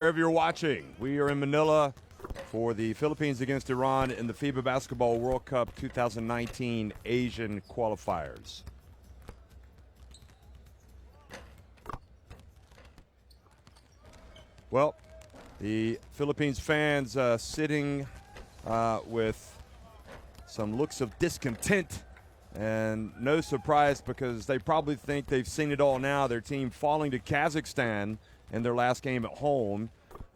Wherever you're watching, we are in Manila for the Philippines against Iran in the FIBA Basketball World Cup 2019 Asian Qualifiers. Well, the Philippines fans sitting with some looks of discontent, and no surprise because they probably think they've seen it all now. Their team falling to Kazakhstan in their last game at home.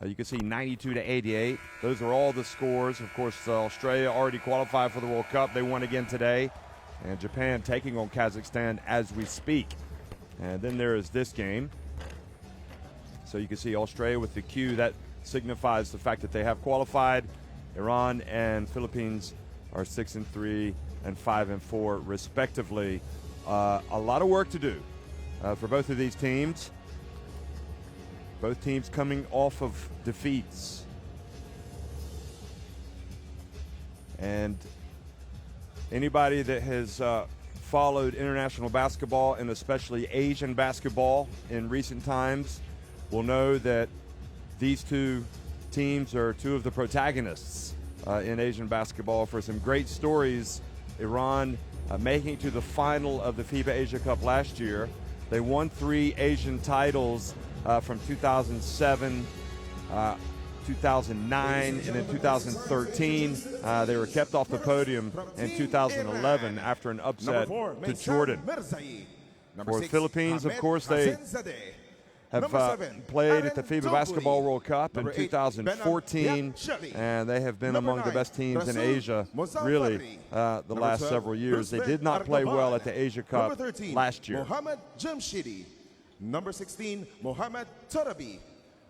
You can see 92-88. Those are all the scores. Of course, Australia already qualified for the World Cup. They won again today. And Japan taking on Kazakhstan as we speak. And then there is this game. So you can see Australia with the Q. That signifies the fact that they have qualified. Iran and Philippines are 6-3 and 5-4 respectively. A lot of work to do for both of these teams. Both teams coming off of defeats. And anybody that has followed international basketball, and especially Asian basketball in recent times, will know that these two teams are two of the protagonists in Asian basketball for some great stories. Iran making it to the final of the FIBA Asia Cup last year. They won 3 Asian titles from 2007, 2009, and in 2013. They were kept off the podium in 2011 after an upset to Jordan. For the Philippines, of course, they have played at the FIBA Basketball World Cup in 2014, and they have been among the best teams in Asia, really, the last several years. They did not play well at the Asia Cup last year. Number 16, Mohamed Tarabi.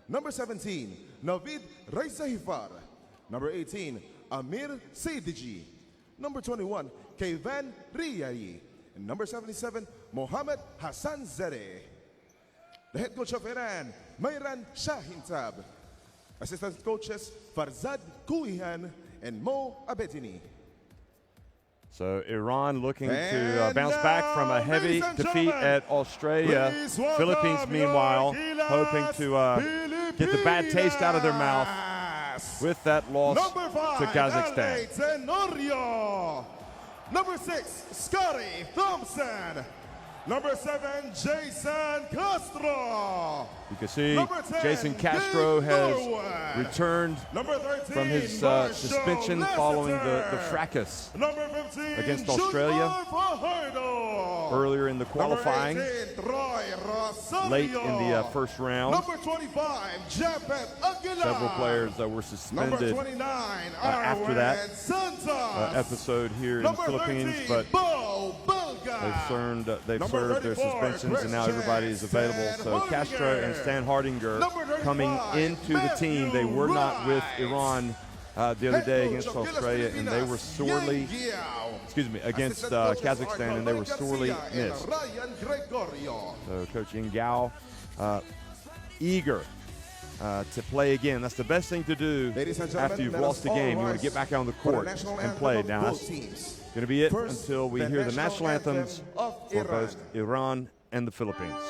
Number 17, Navid Raisahifar. Number 18, Amir Seydiji. Number 21, Kayvan Riyai. And number 77, Mohamed Hassan Zade. The head coach of Iran, Mayran Shahintab. Assistant coaches, Farzad Kuihan and Mo Abedini. So Iran looking to bounce back from a heavy defeat at Australia. Philippines, meanwhile, hoping to get the bad taste out of their mouth with that loss to Kazakhstan. Number 6, Scotty Thompson. Number 7, Jason Castro. You can see Jason Castro has returned from his suspension following the fracas against Australia earlier in the qualifying, late in the first round. Several players were suspended after that episode here in the Philippines, but they've served their suspensions, and now everybody is available. So Castro and Stan Hardinger coming into the team. They were not with Iran the other day against Australia, and they were sorely, against Kazakhstan, and they were sorely missed. So Coach Ingao eager to play again. That's the best thing to do after you've lost a game. You want to get back on the court and play. Now, that's going to be it until we hear the national anthems for both Iran and the Philippines.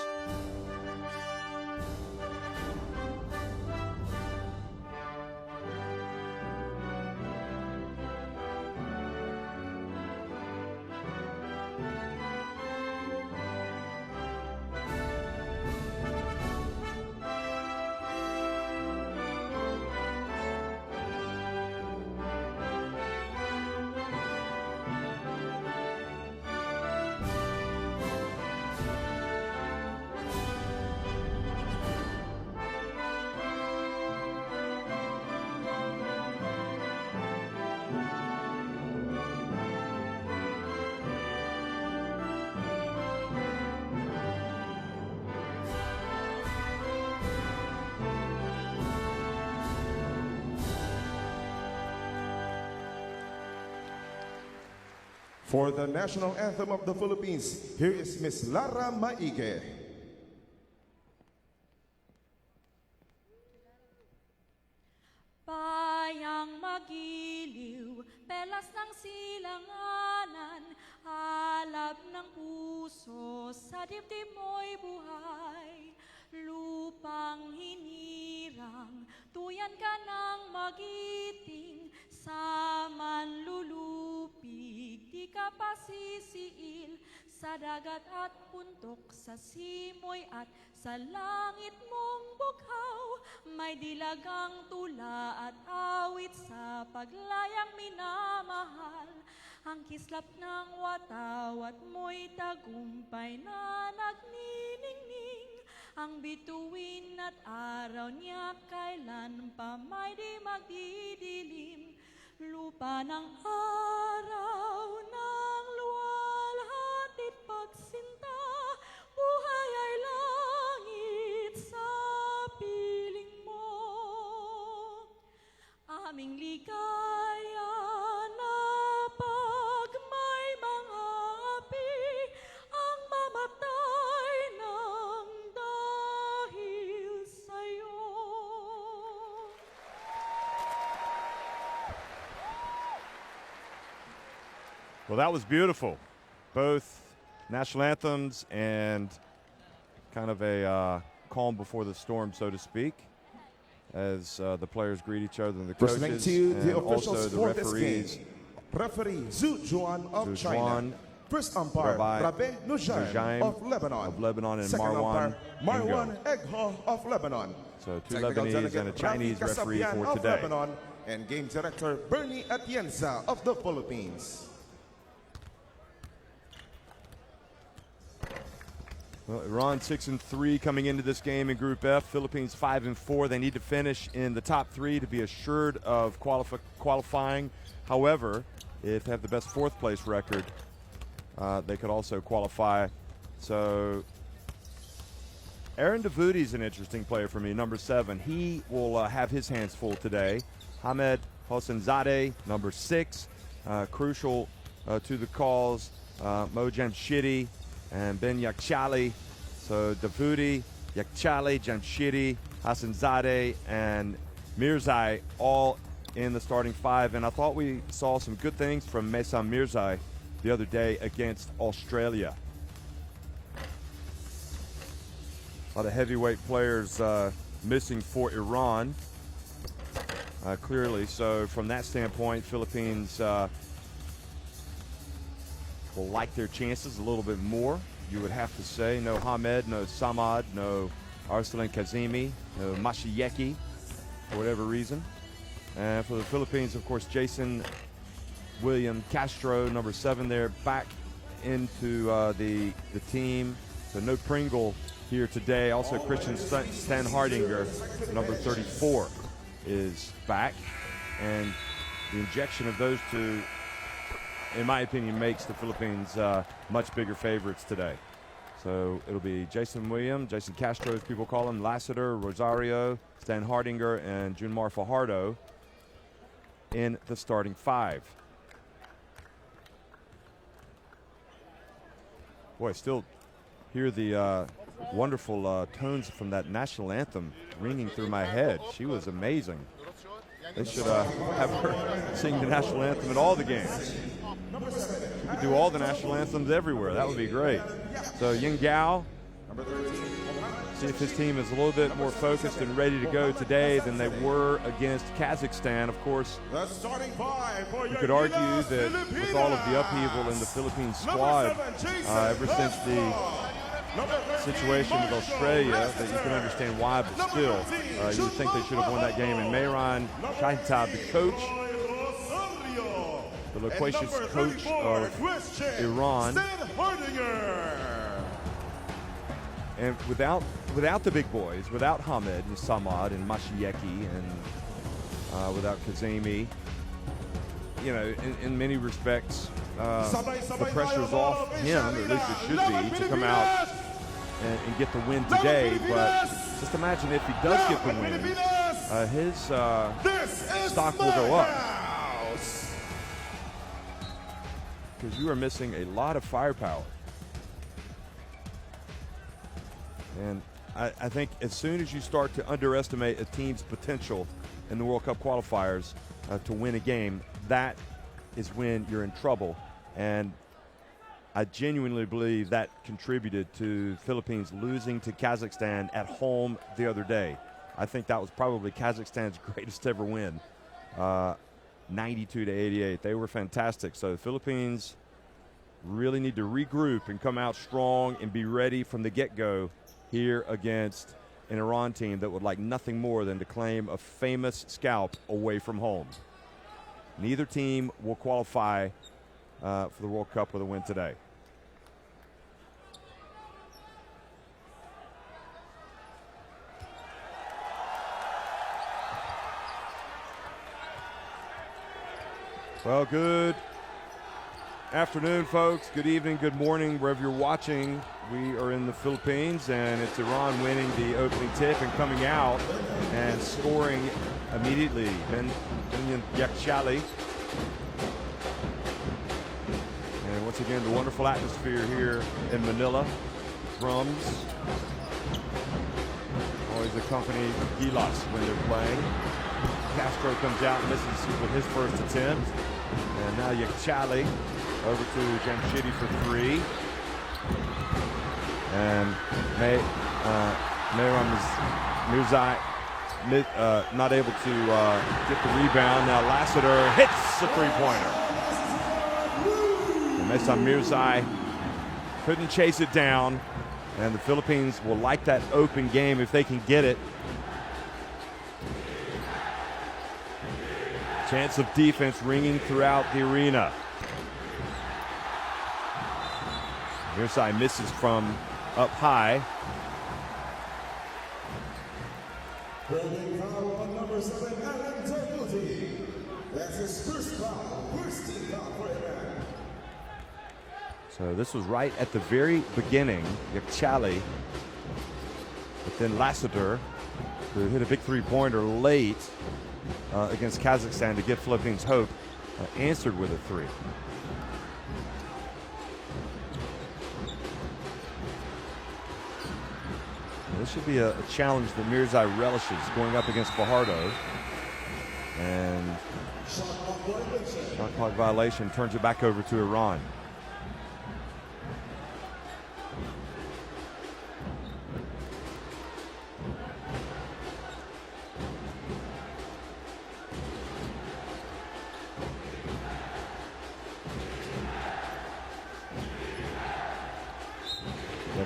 For the national anthem of the Philippines, here is Miss Lara Maige. Bayang magiliw, pelas ng silanganan, alab ng puso, sa dibdib mo'y buhay. lupang hinirang, tuyan ka ng magiting, sa manlulupig, di ka pasisiil, sa dagat at puntok, sa simoy at sa langit mong bughaw, may dilagang tula at awit sa paglayang minamahal. Ang kislap ng watawat mo'y tagumpay na nagniningning, ang bituin at araw niya kailan pa may di magdidilim. Lupa ng araw ng luwalhatit pagsinta, buhay ay langit sa piling mo. Aming ligaya na pag may mga api, ang mamatay ng dahil sa'yo. Well, that was beautiful. Both national anthems and kind of a calm before the storm, so to speak, as the players greet each other and the coaches, Presenting and also the for this referees. game. Referee Zhu Juan of Zhu China. Juan, First umpire Rabeh Nujaim of Lebanon. and Second umpire Marwan Marwan Egho of Lebanon. So two Technical Lebanese delegate and a Chinese Rafi referee Kasabian for of today. Lebanon, and game director Bernie Atienza of the Philippines. Well, Iran 6-3 coming into this game in Group F. Philippines 5-4. They need to finish in the top three to be assured of qualifying. However, if they have the best fourth place record, they could also qualify. So Aaron Davuti is an interesting player for me, number 7. He will have his hands full today. Hamed Hossanzadeh, number 6, crucial to the cause. Mo Jamshidi and Ben Yakshali. So Davuti, Yakshali, Jamshidi, Hassanzadeh, and Mirzai all in the starting 5. And I thought we saw some good things from Mesam Mirzai the other day against Australia. A lot of heavyweight players missing for Iran, clearly. So from that standpoint, Philippines will like their chances a little bit more, you would have to say. No Hamed, no Samad, no Arslan Kazemi, no Mashieki, for whatever reason. And for the Philippines, of course, Jason William Castro, number 7 there, back into the team. So no Pringle here today. Also Christian Stan Hardinger, number 34, is back. And the injection of those two, in my opinion, makes the Philippines much bigger favorites today. So it'll be Jason William, Jason Castro, as people call him, Lassiter, Rosario, Stan Hardinger, and Junmar Fajardo in the starting 5. Boy, I still hear the wonderful tones from that national anthem ringing through my head. She was amazing. They should have her sing the national anthem in all the games. You could do all the national anthems everywhere. That would be great. So Ying Gao, see if his team is a little bit more focused and ready to go today than they were against Kazakhstan. Of course, you could argue that with all of the upheaval in the Philippines squad ever since the situation with Australia, that you can understand why, but still, you would think they should have won that game. And Mehran Shahitab, the coach, the loquacious coach of Iran, and without the big boys, without Hamed and Samad and Mashieki, and without Kazemi, you know, in many respects, the pressure's off him, or at least it should be, to come out and get the win today. But just imagine if he does get the win, his stock will go up. Because you are missing a lot of firepower. And I think as soon as you start to underestimate a team's potential in the World Cup qualifiers to win a game, that is when you're in trouble. And I genuinely believe that contributed to Philippines losing to Kazakhstan at home the other day. I think that was probably Kazakhstan's greatest ever win, 92-88. They were fantastic. So the Philippines really need to regroup and come out strong and be ready from the get-go here against an Iran team that would like nothing more than to claim a famous scalp away from home. Neither team will qualify for the World Cup with a win today. Well, good afternoon, folks. Good evening, good morning, wherever you're watching. We are in the Philippines, and it's Iran winning the opening tip and coming out and scoring immediately. Benjamin Yakshali. And once again, the wonderful atmosphere here in Manila. Drums always accompany Gilas when they're playing. Castro comes out and misses with his first attempt. And now Yakshali over to Jamshidi for three. And Mehram Mirzai not able to get the rebound. Now Lassiter hits the three-pointer. And Mehram Mirzai couldn't chase it down. And the Philippines will like that open game if they can get it. Chance of defense ringing throughout the arena. Mirzai misses from up high. Holding foul on number 7, Alan Turkuti. That's his first foul. First team foul for Iran. So this was right at the very beginning. Yakshali, but then Lassiter, who hit a big three-pointer late against Kazakhstan to give Philippines hope, answered with a three. This should be a challenge that Mirzai relishes, going up against Fajardo. And shot clock violation turns it back over to Iran.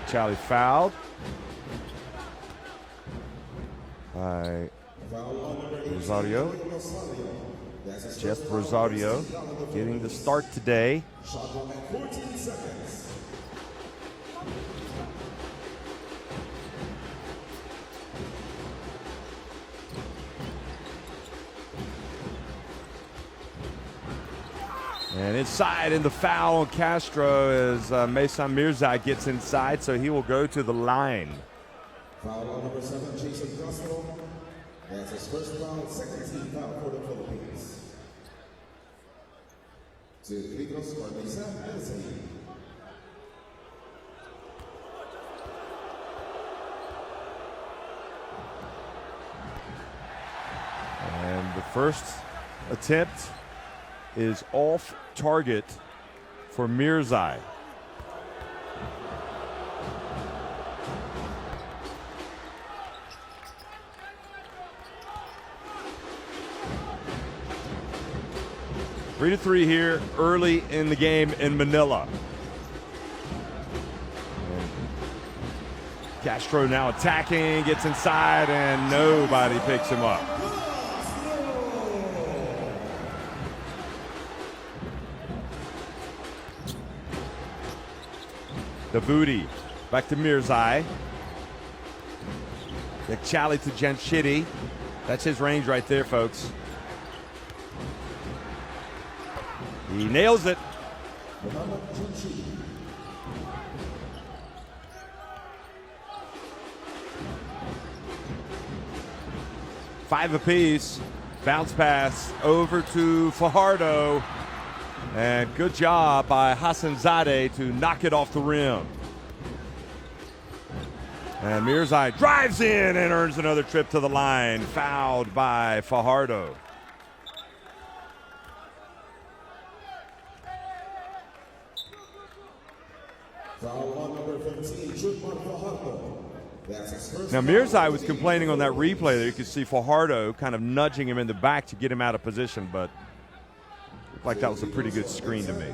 Charlie fouled by Rosario. Jeff Rosario getting the start today. And inside in the foul on Castro as Mehram Mirzai gets inside, so he will go to the line. Foul on number 7, Jason Castro. That's his first foul, second team foul for the Philippines. To Ligros Cornisa, Elsie. And the first attempt is off target for Mirzai. Three to three here early in the game in Manila. And Castro now attacking, gets inside, and nobody picks him up. Davuti back to Mirzai. Yakshali to Jamshidi. That's his range right there, folks. He nails it. Five apiece. Bounce pass over to Fajardo. And good job by Hassanzadeh to knock it off the rim. And Mirzai drives in and earns another trip to the line. Fouled by Fajardo. Foul on number 15, Tripman Fajardo. That's his first Now, foul. Mirzai was complaining on that replay that you could see Fajardo kind of nudging him in the back to get him out of position, but looked like that was a pretty good screen to me.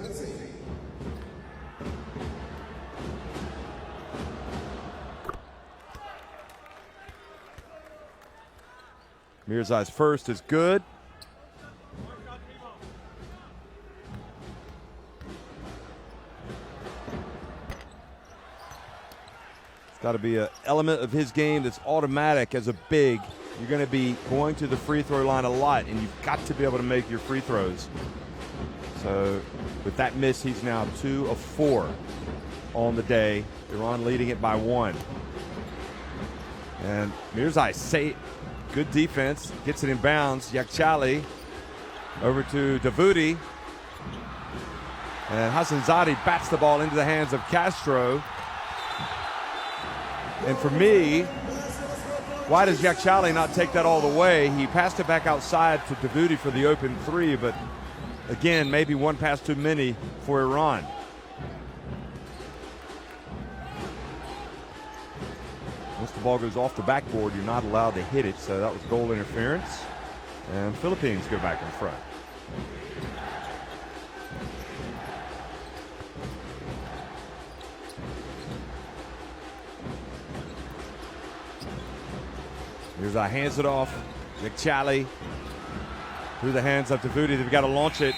Mirzai's first is good. It's got to be an element of his game that's automatic as a big. You're going to be going to the free throw line a lot, and you've got to be able to make your free throws. So with that miss, he's now 2 of 4 on the day. Iran leading it by 1. And Mirzai, good defense, gets it in bounds. Yakchali over to Davudi. And Hassanzadeh bats the ball into the hands of Castro. And for me, why does Yakchali not take that all the way? He passed it back outside to Davudi for the open 3, but again, maybe one pass too many for Iran. Once the ball goes off the backboard, you're not allowed to hit it, so that was goal interference. And Philippines go back in front. Mirzai hands it off. Yakchali through the hands of Davudi. They've got to launch it.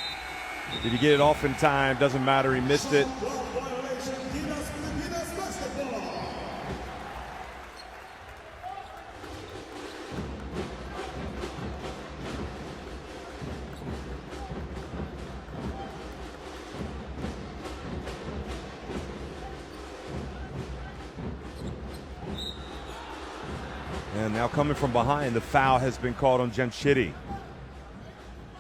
Did he get it off in time? Doesn't matter. He missed it. And now coming from behind, the foul has been called on Jamshidi.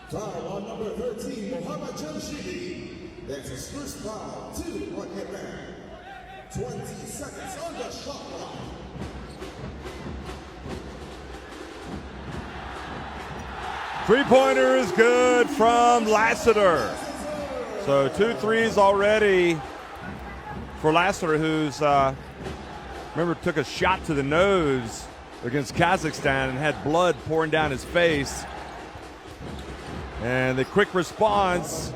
Foul on number 13, Mohammad Jamshidi. That's his first foul, 2 on Iran. 20 seconds on the shot clock. Three-pointer is good from Lassiter. So 2 threes already for Lassiter, who's, remember, took a shot to the nose against Kazakhstan and had blood pouring down his face. And the quick response,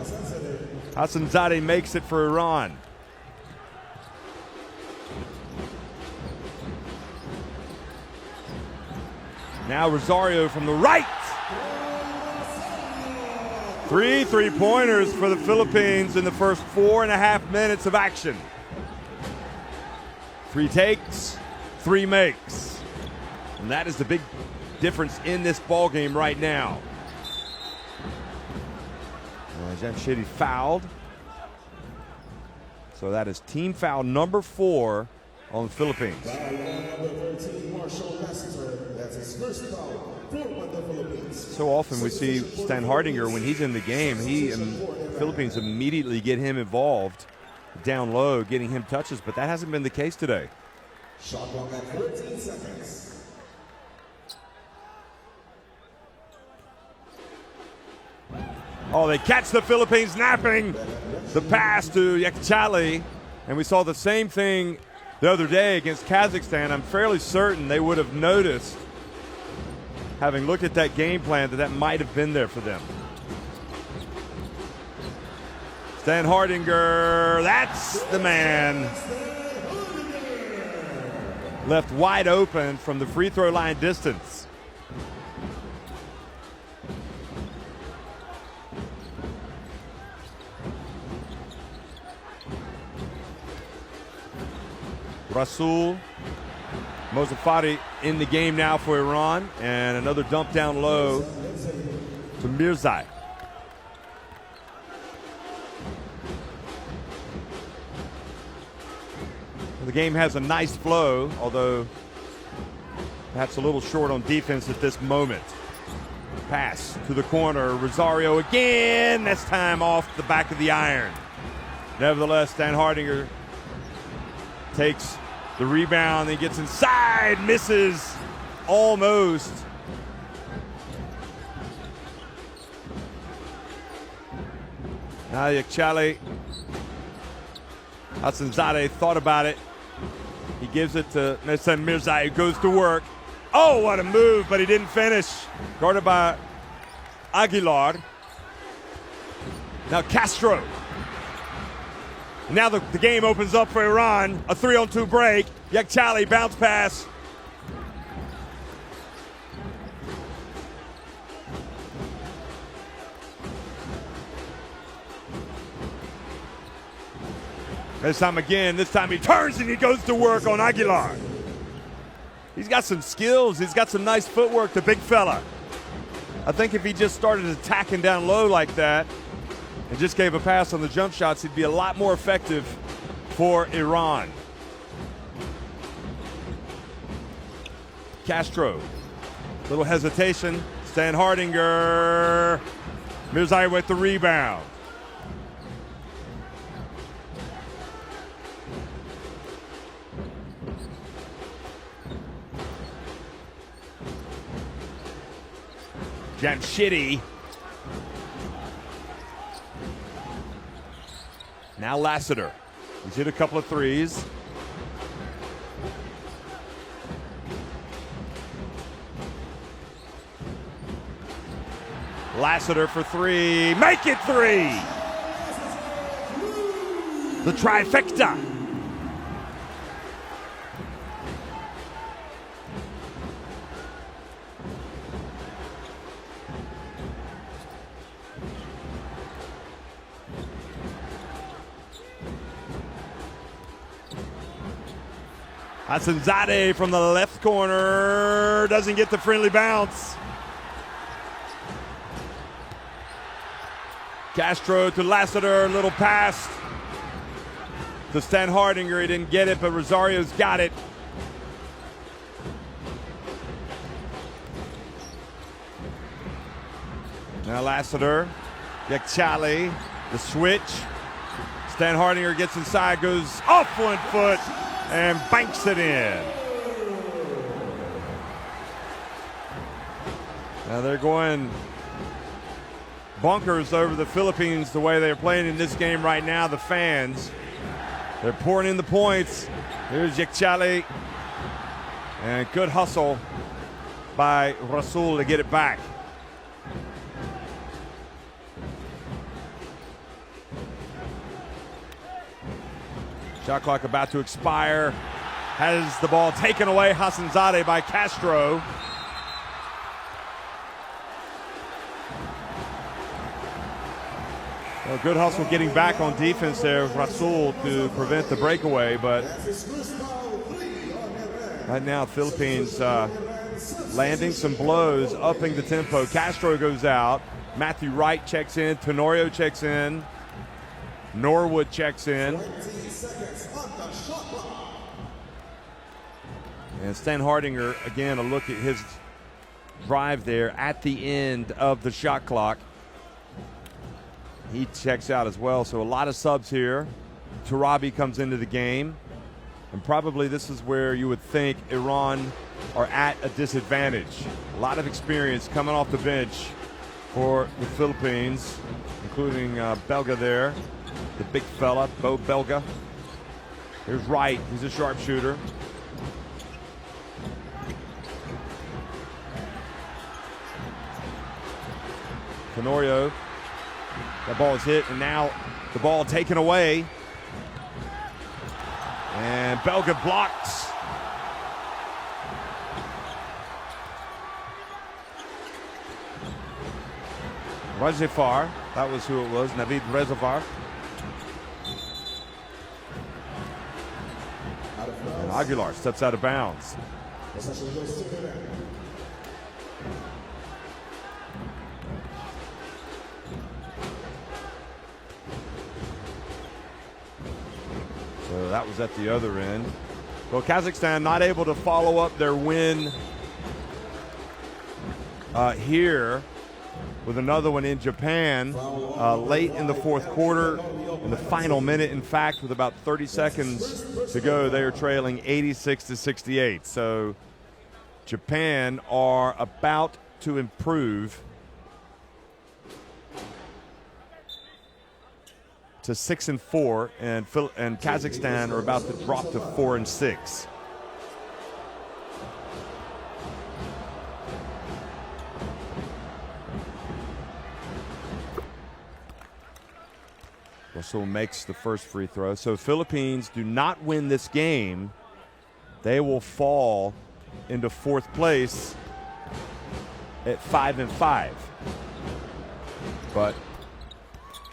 Hassanzadeh makes it for Iran. Now Rosario from the right. 3 3-pointers for the Philippines in the first 4.5 minutes of action. 3 takes, 3 makes. And that is the big difference in this ball game right now. Jamshidi fouled. So that is team foul number 4 on the Philippines. Foul on number 13, Marshall Lassiter. That's his first foul for the Philippines. So often we see Stan Hardinger, when he's in the game, he and the Philippines immediately get him involved down low, getting him touches, but that hasn't been the case today. Shot clock at 13 seconds. Oh, they catch the Philippines napping. The pass to Yakchali. And we saw the same thing the other day against Kazakhstan. I'm fairly certain they would have noticed, having looked at that game plan, that that might have been there for them. Stan Hardinger, that's the man. Left wide open from the free throw line distance. Rasul Mozafari in the game now for Iran, and another dump down low to Mirzai. The game has a nice flow, although perhaps a little short on defense at this moment. Pass to the corner, Rosario again, this time off the back of the iron. Nevertheless, Stan Hardinger takes the rebound, then gets inside, misses almost. Now Yakchali Hassanzadeh thought about it. He gives it to Mehsen Mirzai, who goes to work. Oh, what a move, but he didn't finish. Guarded by Aguilar. Now Castro. Now the game opens up for Iran. A 3-on-2 break. Yekhchali bounce pass. This time again, this time he turns and he goes to work on Aguilar. He's got some skills. He's got some nice footwork, the big fella. I think if he just started attacking down low like that and just gave a pass on the jump shots, he'd be a lot more effective for Iran. Castro, little hesitation. Stan Hardinger. Mirzai with the rebound. Jamshidi. Now Lassiter. He's hit a couple of threes. Lassiter for three. Make it three! The trifecta. Hassanzadeh from the left corner doesn't get the friendly bounce. Castro to Lassiter, little pass to Stan Hardinger. He didn't get it, but Rosario's got it. Now Lassiter, Yekhchali, the switch. Stan Hardinger gets inside, goes off 1 foot, and banks it in. Now they're going bunkers over the Philippines the way they're playing in this game right now. The fans, they're pouring in the points. Here's Yekhchali. And good hustle by Rasul to get it back. Shot clock about to expire. Has the ball taken away, Hassanzadeh, by Castro. Well, good hustle getting back on defense there, Rasul, to prevent the breakaway. But right now, Philippines landing some blows, upping the tempo. Castro goes out. Matthew Wright checks in. Tenorio checks in. Norwood checks in. And Stan Hardinger, again, a look at his drive there at the end of the shot clock. He checks out as well, so a lot of subs here. Tarabi comes into the game. And probably this is where you would think Iran are at a disadvantage. A lot of experience coming off the bench for the Philippines, including Belga there. The big fella, Bo Belga. Here's Wright, he's a sharpshooter. Tenorio, that ball is hit, and now the ball taken away. And Belga blocks. Rezafar, that was who it was, Navid Rezafar. And Aguilar steps out of bounds. So that was at the other end. Well, Kazakhstan not able to follow up their win here with another one in Japan late in the fourth quarter. In the final minute, in fact, with about 30 seconds to go, they are trailing 86-68. So Japan are about to improve. to 6-4, and Kazakhstan are about to drop to 4-6. Russell makes the first free throw. So Philippines do not win this game, they will fall into 4th place at 5-5. But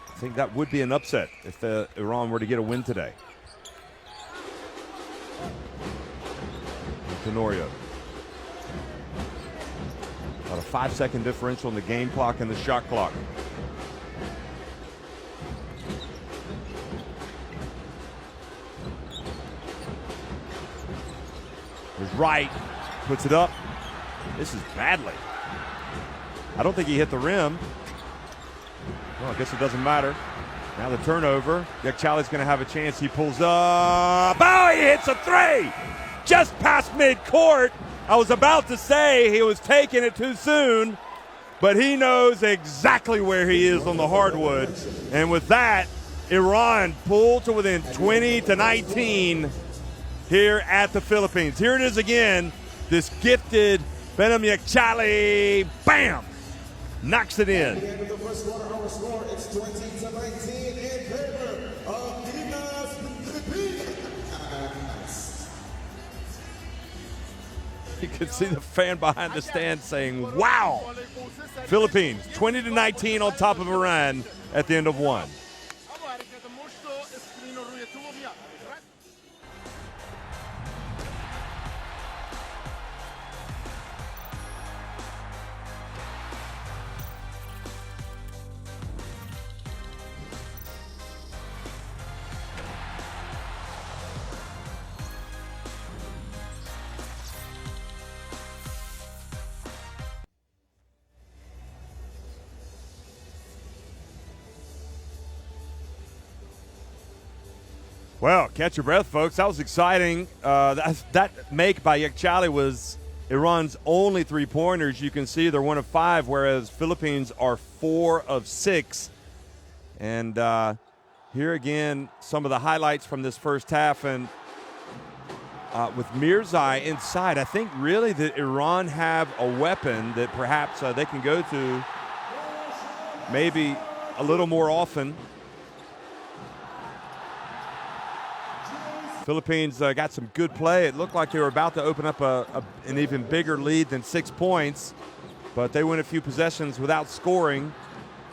I think that would be an upset if Iran were to get a win today. Tenorio. About a 5-second differential in the game clock and the shot clock. There's Wright, puts it up. This is badly. I don't think he hit the rim. Well, I guess it doesn't matter. Now the turnover. Yakchali's going to have a chance. He pulls up. Oh, he hits a 3! Just past midcourt. I was about to say he was taking it too soon, but he knows exactly where he is on the hardwood. And with that, Iran pulled to within 20-19 here at the Philippines. Here it is again. This gifted Benem Yakchali, bam, knocks it in. At the end of the first quarter, our score is 20-19 in favor of the Philippines. You can see the fan behind the stand saying, wow. Philippines, 20-19 on top of Iran at the end of one. Well, catch your breath, folks. That was exciting. That make by Yakchali was Iran's only three-pointers. You can see they're 1 of 5, whereas Philippines are 4 of 6. And here again, some of the highlights from this first half. And with Mirzai inside, I think really that Iran have a weapon that perhaps they can go to maybe a little more often. Philippines got some good play. It looked like they were about to open up an even bigger lead than 6 points, but they went a few possessions without scoring,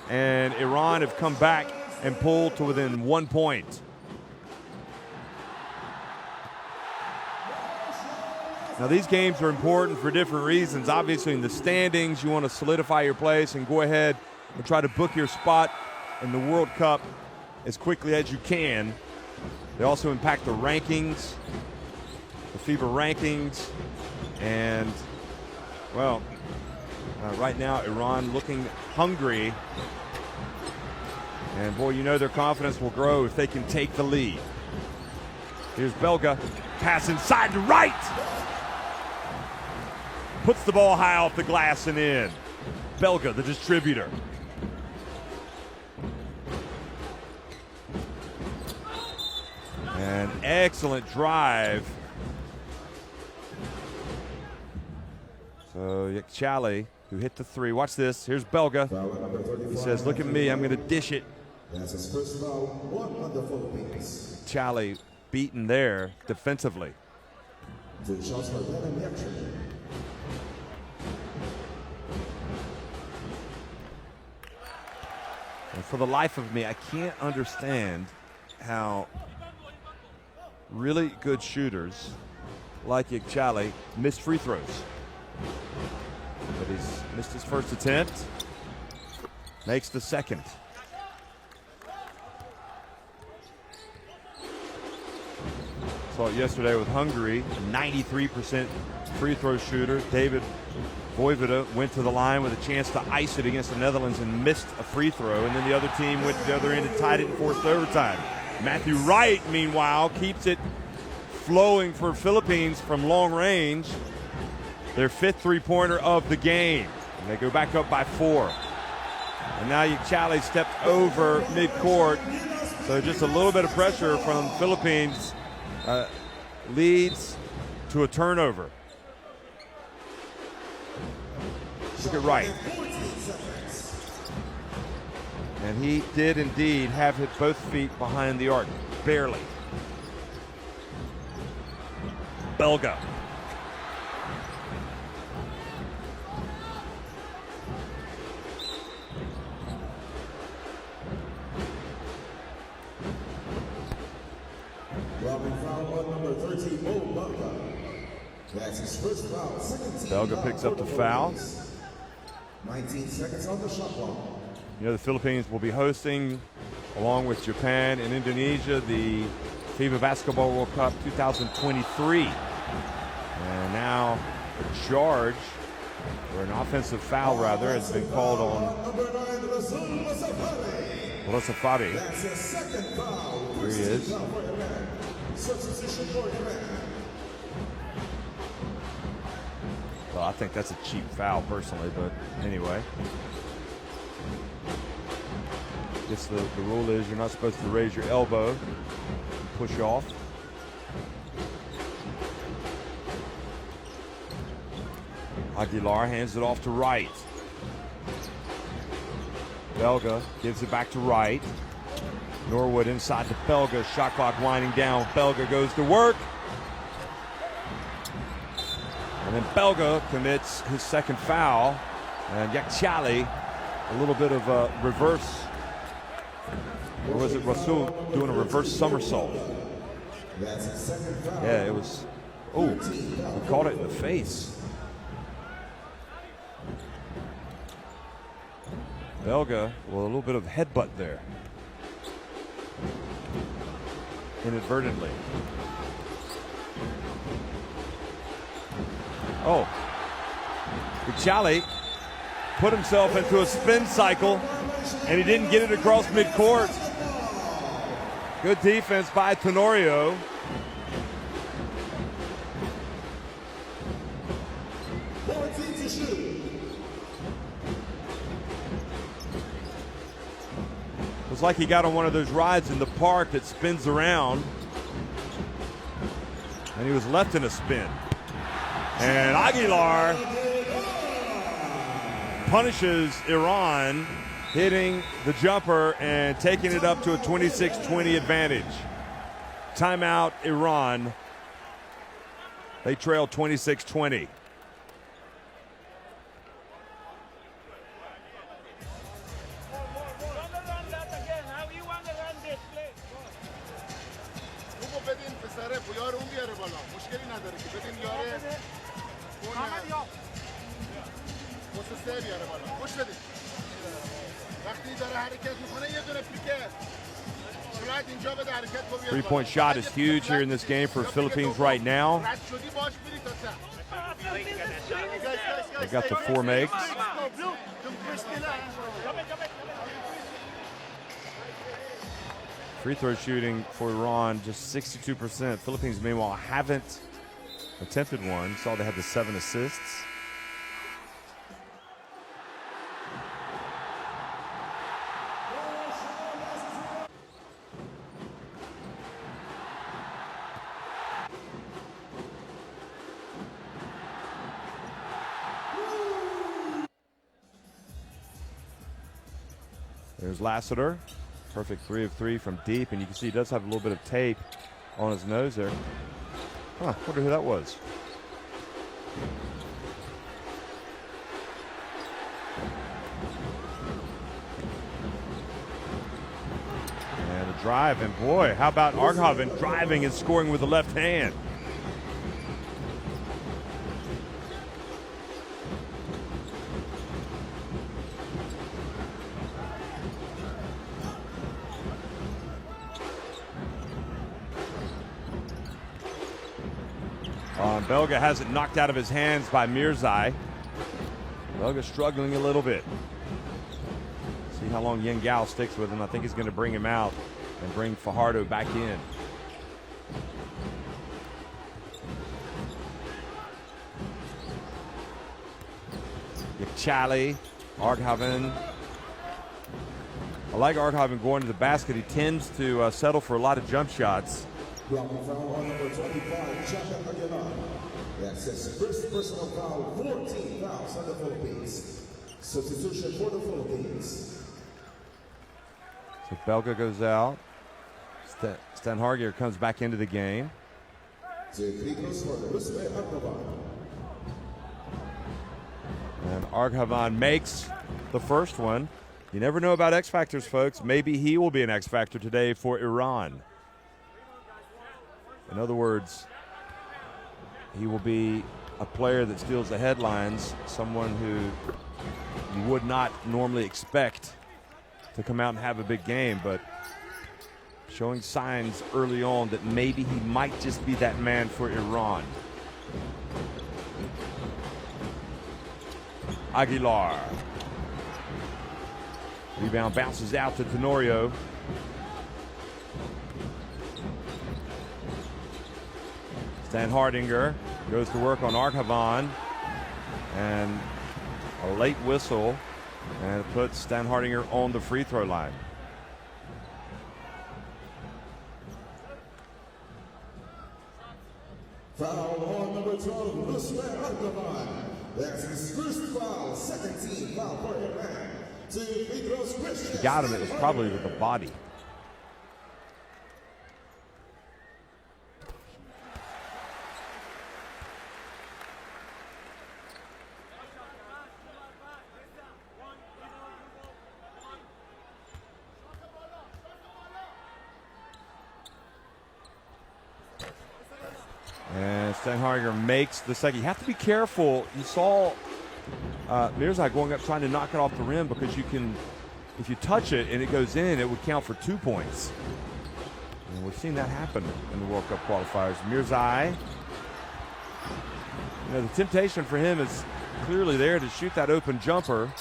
and Iran have come back and pulled to within 1 point. Now, these games are important for different reasons. Obviously, in the standings, you want to solidify your place and go ahead and try to book your spot in the World Cup as quickly as you can. They also impact the rankings, the FIBA rankings, and, well, right now Iran looking hungry. And, boy, you know their confidence will grow if they can take the lead. Here's Belga, pass inside to right. Puts the ball high off the glass and in. Belga, the distributor. An excellent drive. So Yakchali, who hit the 3. Watch this. Here's Belga. He says, look at me. I'm going to dish it. That's his first foul, 1 on the Philippines. Yakchali beaten there defensively. Two shots for Benem Yakchali. And for the life of me, I can't understand how really good shooters like Yakchali missed free throws. But he's missed his first attempt, makes the second. Saw it yesterday with Hungary, 93% free throw shooter. David Vojvoda went to the line with a chance to ice it against the Netherlands and missed a free throw, and then the other team went to the other end and tied it in forced overtime. Matthew Wright, meanwhile, keeps it flowing for Philippines from long range. Their 5th three-pointer of the game. And they go back up by 4. And now Yakchali stepped over midcourt, So just a little bit of pressure from Philippines leads to a turnover. Look at Wright. And he did indeed have hit both feet behind the arc, barely. Belga. That's his first foul. Second Belga picks up the foul. 19 seconds on the shot clock. You know, the Philippines will be hosting, along with Japan and Indonesia, the FIBA Basketball World Cup 2023. And now a charge, or an offensive foul rather, has been called on Lasafari. That's his second foul. Here he is. Substitution for Iran. Well, I think that's a cheap foul personally, but anyway. I guess the rule is you're not supposed to raise your elbow and push off. Aguilar hands it off to Wright. Belga gives it back to Wright. Norwood inside to Belga. Shot clock winding down. Belga goes to work. And then Belga commits his second foul. And Yakchali, a little bit of a reverse. Or was it Rasul doing a reverse somersault? Yeah, it was. Oh, he caught it in the face. Belga, well, a little bit of headbutt there. Inadvertently. Oh. Yakchali put himself into a spin cycle, and he didn't get it across midcourt. Good defense by Tenorio. It's like he got on one of those rides in the park that spins around, and he was left in a spin. And Aguilar punishes Iran, hitting the jumper and taking it up to a 26-20 advantage. Timeout, Iran. They trail 26-20. Three-point shot is huge here in this game for Philippines right now. They got the 4 makes. Free throw shooting for Iran, just 62%. Philippines, meanwhile, haven't attempted one. Saw they had the 7 assists. There's Lassiter. Perfect 3 of 3 from deep, and you can see he does have a little bit of tape on his nose there. Huh, wonder who that was. And a drive, and boy, how about Arghaven driving and scoring with the left hand. Belga has it knocked out of his hands by Mirzai. Belga struggling a little bit. See how long Yen Gao sticks with him. I think he's going to bring him out and bring Fajardo back in. Yakchali, Arghaven. I like Arkhaven going to the basket. He tends to settle for a lot of jump shots. Blocking foul on number 25, Chaka Aguilar. That's his first personal foul, 14 fouls on the Philippines. Substitution for the Philippines. So Belga goes out. Stan Hargier comes back into the game. And Arkhaven makes the first one. You never know about X Factors, folks. Maybe he will be an X Factor today for Iran. In other words, he will be a player that steals the headlines, someone who you would not normally expect to come out and have a big game, but showing signs early on that maybe he might just be that man for Iran. Aguilar. Rebound bounces out to Tenorio. Stan Hardinger goes to work on Arkhaven, and a late whistle, and it puts Stan Hardinger on the free throw line. Foul on number 12, Ruslan Arkhaven. That's his first foul, second team foul for Iran. To free throws, Christian. He got him, it was probably with the body. And Stan Hardinger makes the second. You have to be careful. You saw Mirzai going up trying to knock it off the rim, because you can, if you touch it and it goes in, it would count for 2 points. And we've seen that happen in the World Cup qualifiers. Mirzai, the temptation for him is clearly there to shoot that open jumper,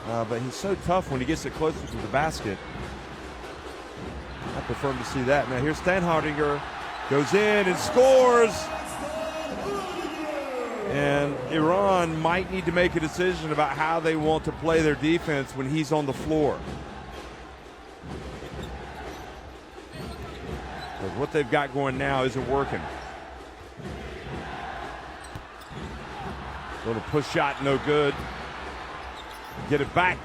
but he's so tough when he gets it closer to the basket. I prefer him to see that. Now here's Stan Hardinger, goes in and scores. And Iran might need to make a decision about how they want to play their defense when he's on the floor. Because what they've got going now isn't working. Little push shot, no good. Get it back.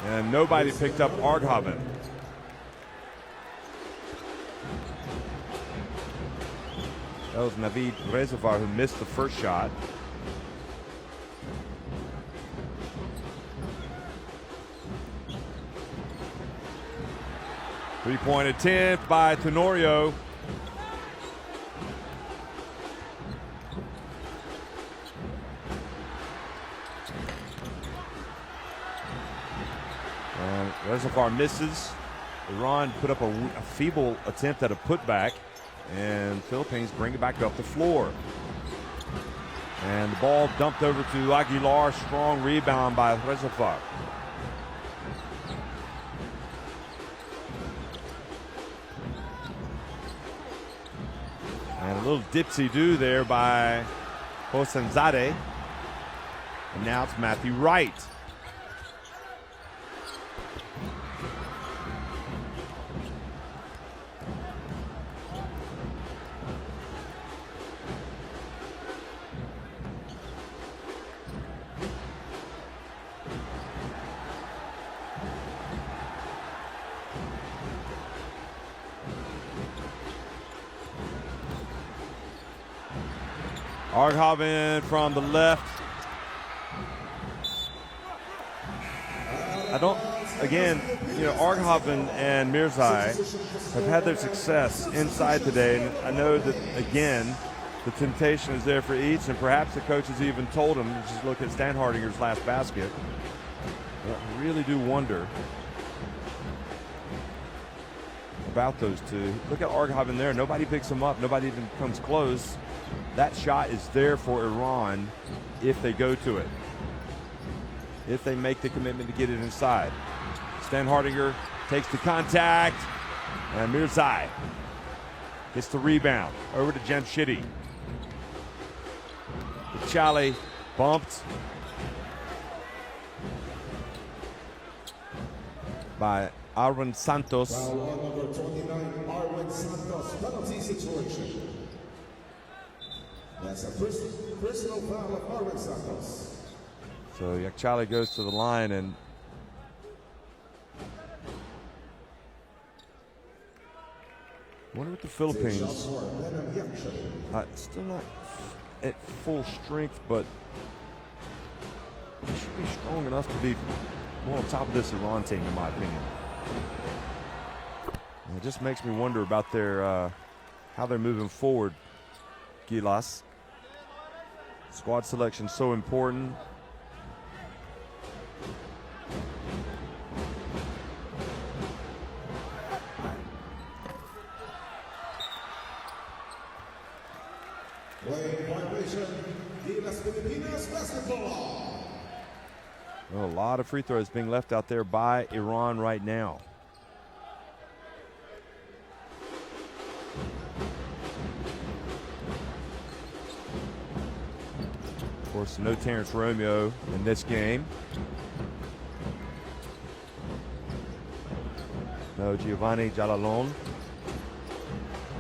And nobody picked up Arkhaven. That was Navid Rezavar who missed the first shot. Three-point attempt by Tenorio. And Rezavar misses. Iran put up a feeble attempt at a putback, and Philippines bring it back up the floor. And the ball dumped over to Aguilar. Strong rebound by Rezavar. And a little dipsy-do there by Hosseinzadeh. And now it's Matthew Wright. Arkhaven from the left. Arkhaven and Mirzai have had their success inside today, and I know that, again, the temptation is there for each, and perhaps the coaches even told them, just look at Stan Hardinger's last basket. I really do wonder about those two. Look at Arkhaven there. Nobody picks him up. Nobody even comes close. That shot is there for Iran if they go to it, if they make the commitment to get it inside. Stan Hardinger takes the contact, and Mirzai gets the rebound over to Jamshidi. Chale bumped by Arwen Santos. Foul on number 29, Arwen Santos, penalty situation. That's a personal foul of Arwen Santos. So Yakchali goes to the line, and I wonder what the Philippines, still not at full strength, but they should be strong enough to be more on top of this Iran team, in my opinion. And it just makes me wonder about their how they're moving forward, Gilas. Squad selection so important. Playing violation, Gilas Filipinas basketball. Well, a lot of free throws being left out there by Iran right now. Of course, no Terrence Romeo in this game. No Giovanni Jalalon.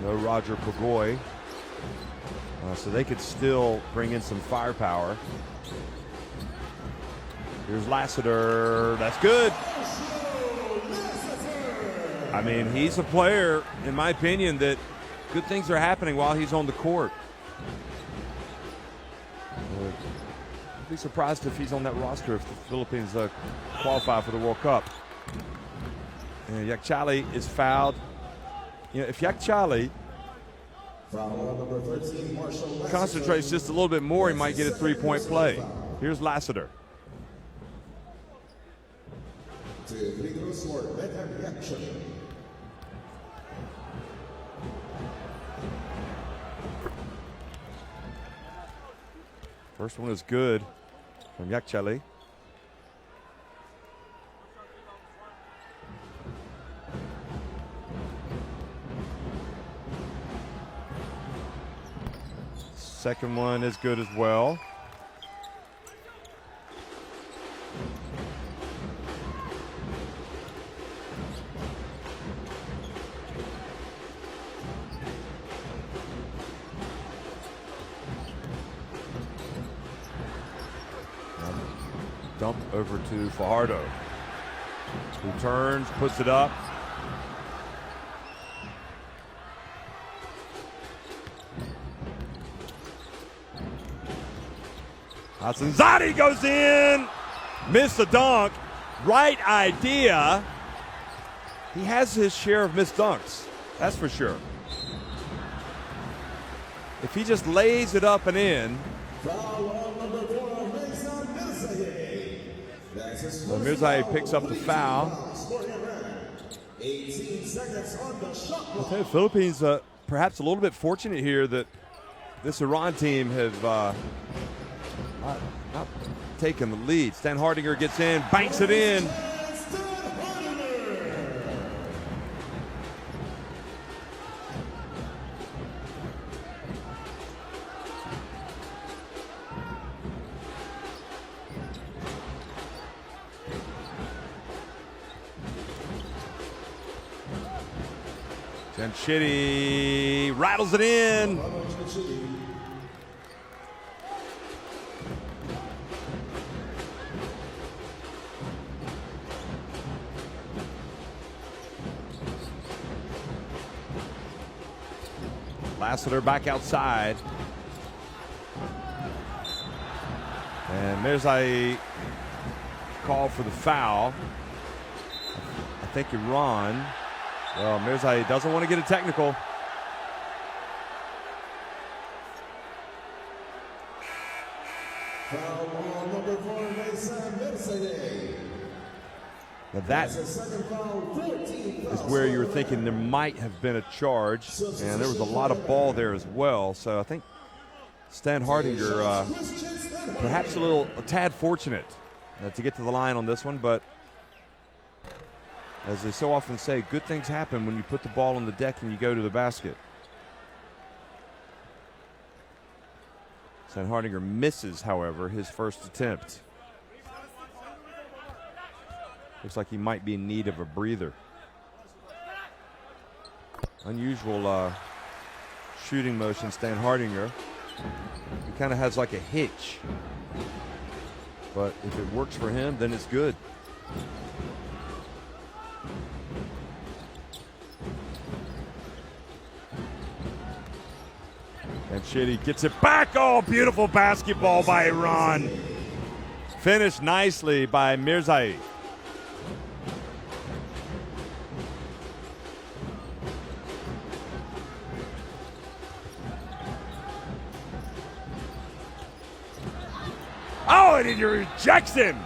No Roger Pagoy. So they could still bring in some firepower. Here's Lassiter. That's good. I mean, he's a player, in my opinion, that good things are happening while he's on the court. I'd be surprised if he's on that roster if the Philippines qualify for the World Cup. And Yakchali is fouled. You know, if Yakchali concentrates just a little bit more, he might get a three-point play. Here's Lassiter. First one is good from Yakchali. Second one is good as well. Dump over to Fajardo, who turns, puts it up. Hassanzadi goes in, missed the dunk. Right idea. He has his share of missed dunks, that's for sure. If he just lays it up and in. Well, Mirzaei picks up the foul. 18 seconds on the shot clock. I'll tell you, Philippines perhaps a little bit fortunate here that this Iran team have not taken the lead. Stan Hardinger gets in, banks it in. Janchidi rattles it in. Lassiter back outside. And Mirzaei called for the foul. I think Iran. Well, Mirzaei doesn't want to get a technical. Foul on number 4, Mirzaei. Now that is where you were thinking there might have been a charge, and there was a lot of ball there as well. So I think Stan Hardinger perhaps a tad fortunate to get to the line on this one, but as they so often say, good things happen when you put the ball on the deck and you go to the basket. Stan Hardinger misses, however, his first attempt. Looks like he might be in need of a breather. Unusual shooting motion, Stan Hardinger. He kind of has like a hitch. But if it works for him, then it's good. And Shitty gets it back. Oh, beautiful basketball by Iran. Finished nicely by Mirzai. Oh, and he rejects him.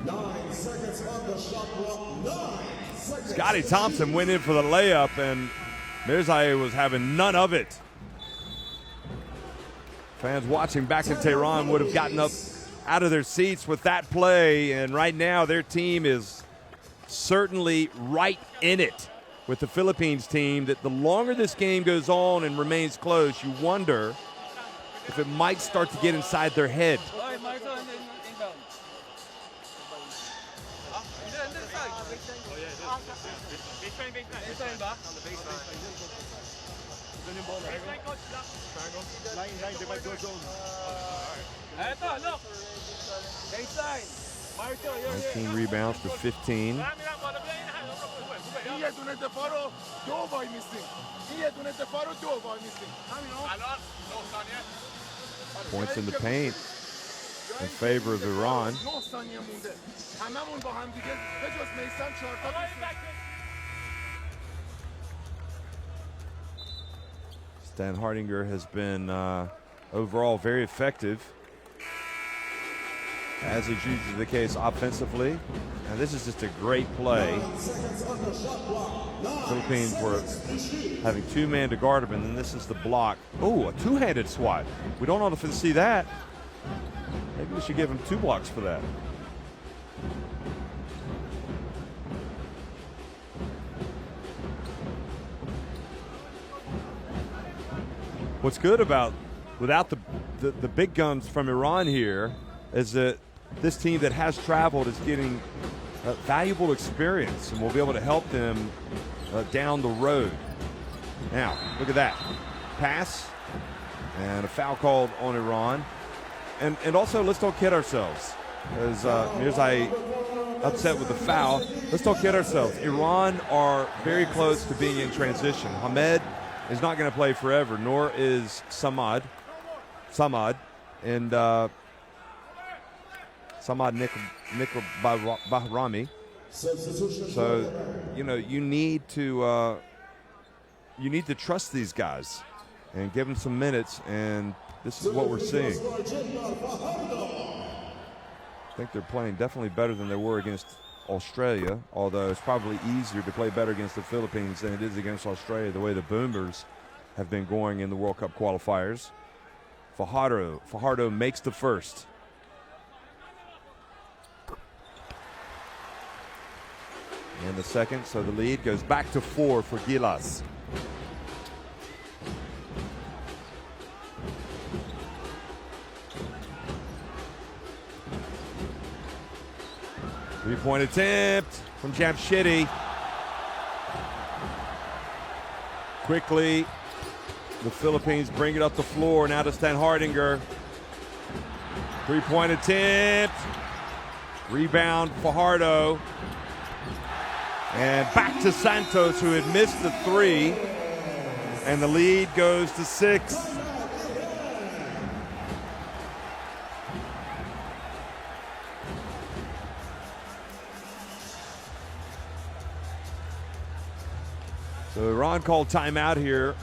9 seconds on the shot clock. 9 seconds. Scotty Thompson went in for the layup, and Mirzai was having none of it. Fans watching back in Tehran would have gotten up out of their seats with that play, and right now their team is certainly right in it with the Philippines team. That the longer this game goes on and remains close, you wonder if it might start to get inside their head. Look. Baseline. 19 rebounds to 15. Points in the paint in favor of Iran. Stan Hardinger has been overall very effective, as is usually the case offensively. And this is just a great play. Philippines were having two men to guard him, and then this is the block. Oh, a two-handed swat. We don't often see that. Maybe we should give him 2 blocks for that. What's good about without the big guns from Iran here is that this team that has traveled is getting valuable experience, and we'll be able to help them down the road. Now, look at that. Pass and a foul called on Iran. And also, let's don't kid ourselves. As Mirzai upset with the foul, let's don't kid ourselves. Iran are very close to being in transition. Hamed is not going to play forever, nor is Samad, and Samad Nikol Bahrami. So, you know, you need to trust these guys and give them some minutes, and this is what we're seeing. I think they're playing definitely better than they were against Australia, although it's probably easier to play better against the Philippines than it is against Australia, the way the Boomers have been going in the World Cup qualifiers. Fajardo makes the first. And the second, so the lead goes back to 4 for Gilas. Three-point attempt from Jamshidi. Quickly, the Philippines bring it up the floor. Now to Stan Hardinger. Three-point attempt. Rebound, Fajardo. And back to Santos, who had missed the 3. And the lead goes to 6. So Iran called timeout here.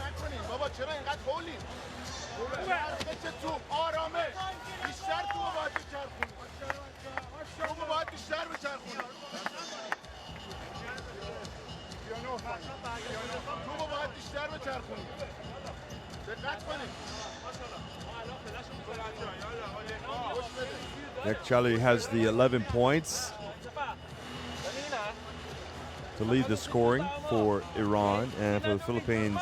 Nick Chali has the 11 points to lead the scoring for Iran, and for the Philippines,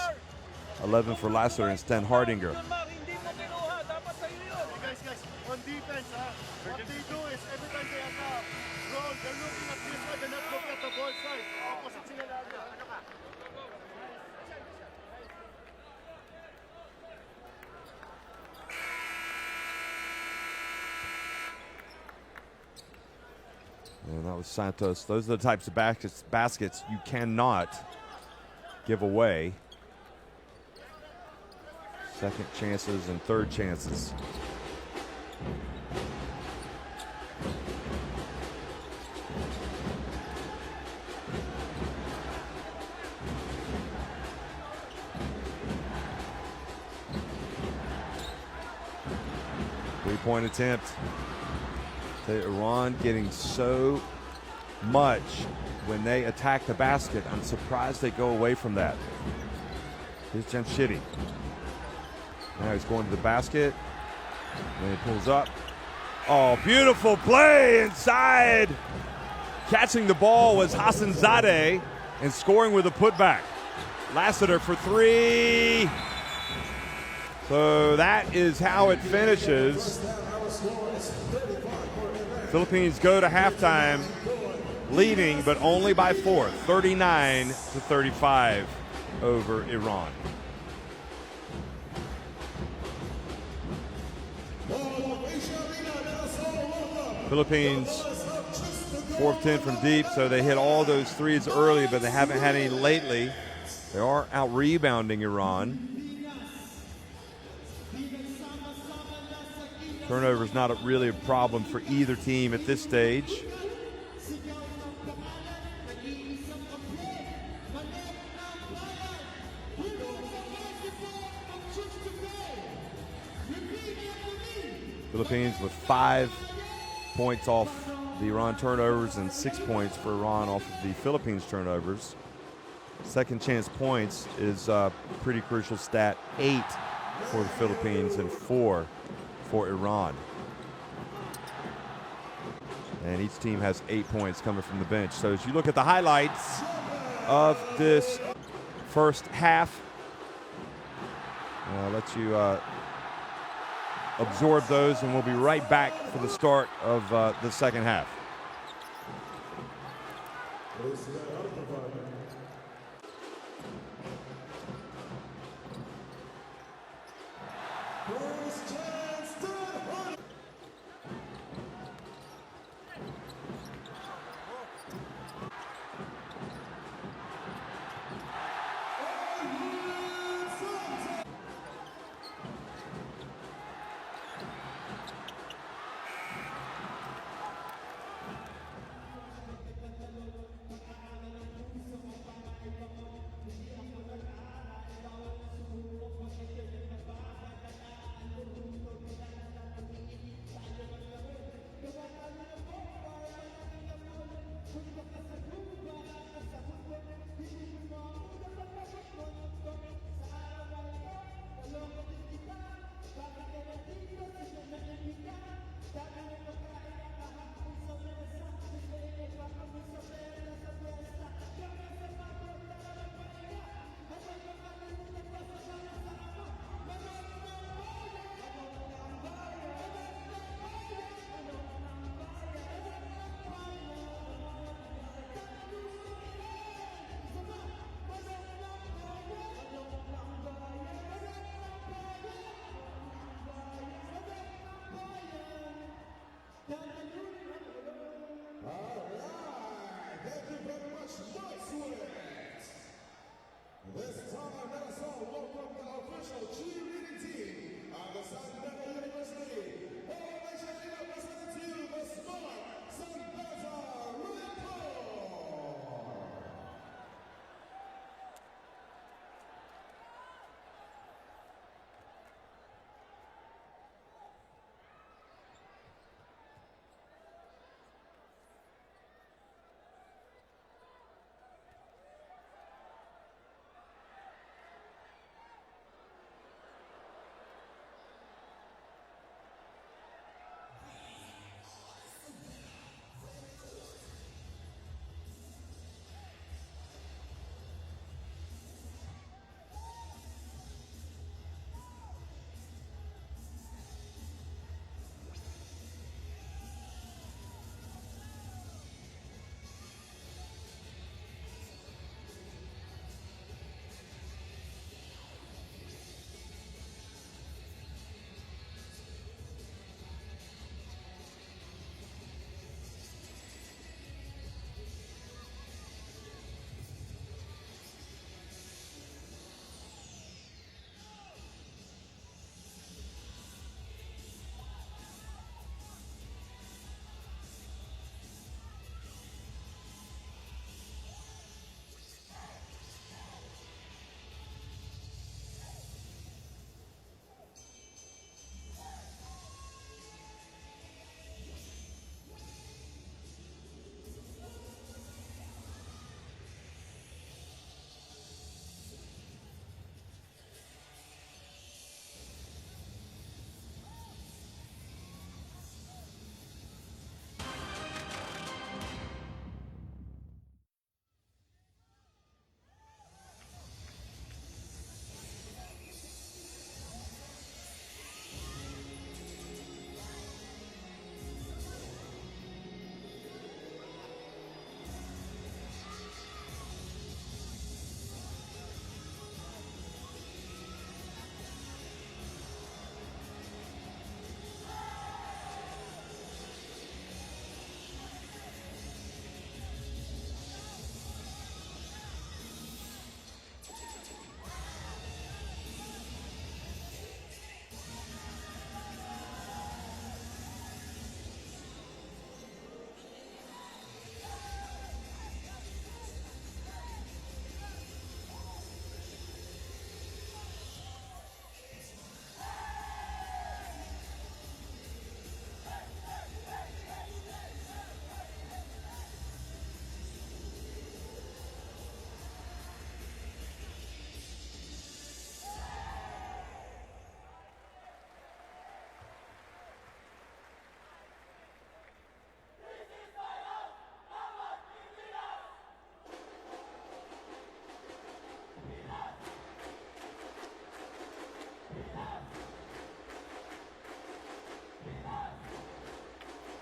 11 for Lasser and Stan Hardinger. Guys, on defense, what they do is every time they attack, they're looking at this way, they're not looking at Ito, ball side. Opposite sila lagi. Ano ka? And that was Santos. Those are the types of baskets you cannot give away. Second chances and third chances. Three-point attempt. Iran getting so much when they attack the basket. I'm surprised they go away from that. Here's Jamshidi. Now he's going to the basket. And he pulls up. Oh, beautiful play inside. Catching the ball was Hassan Zadeh and scoring with a putback. Lassiter for three. So that is how it finishes. Philippines go to halftime leading, but only by 4, 39-35 over Iran. Philippines 4 of 10 from deep, so they hit all those threes early, but they haven't had any lately. They are out-rebounding Iran. Turnover is not really a problem for either team at this stage. Philippines with 5 points off the Iran turnovers and 6 points for Iran off of the Philippines turnovers. Second chance points is a pretty crucial stat. 8 for the Philippines and 4 for Iran. And each team has 8 points coming from the bench. So as you look at the highlights of this first half, I'll let you absorb those, and we'll be right back for the start of the second half.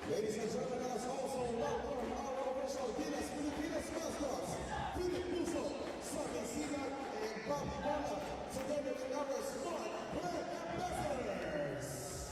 Ladies and gentlemen, let us also welcome our official Filipinas mascots, Philip Puso, Sonny Sigat, and Bobby Bola, together with our smart brand ambassadors.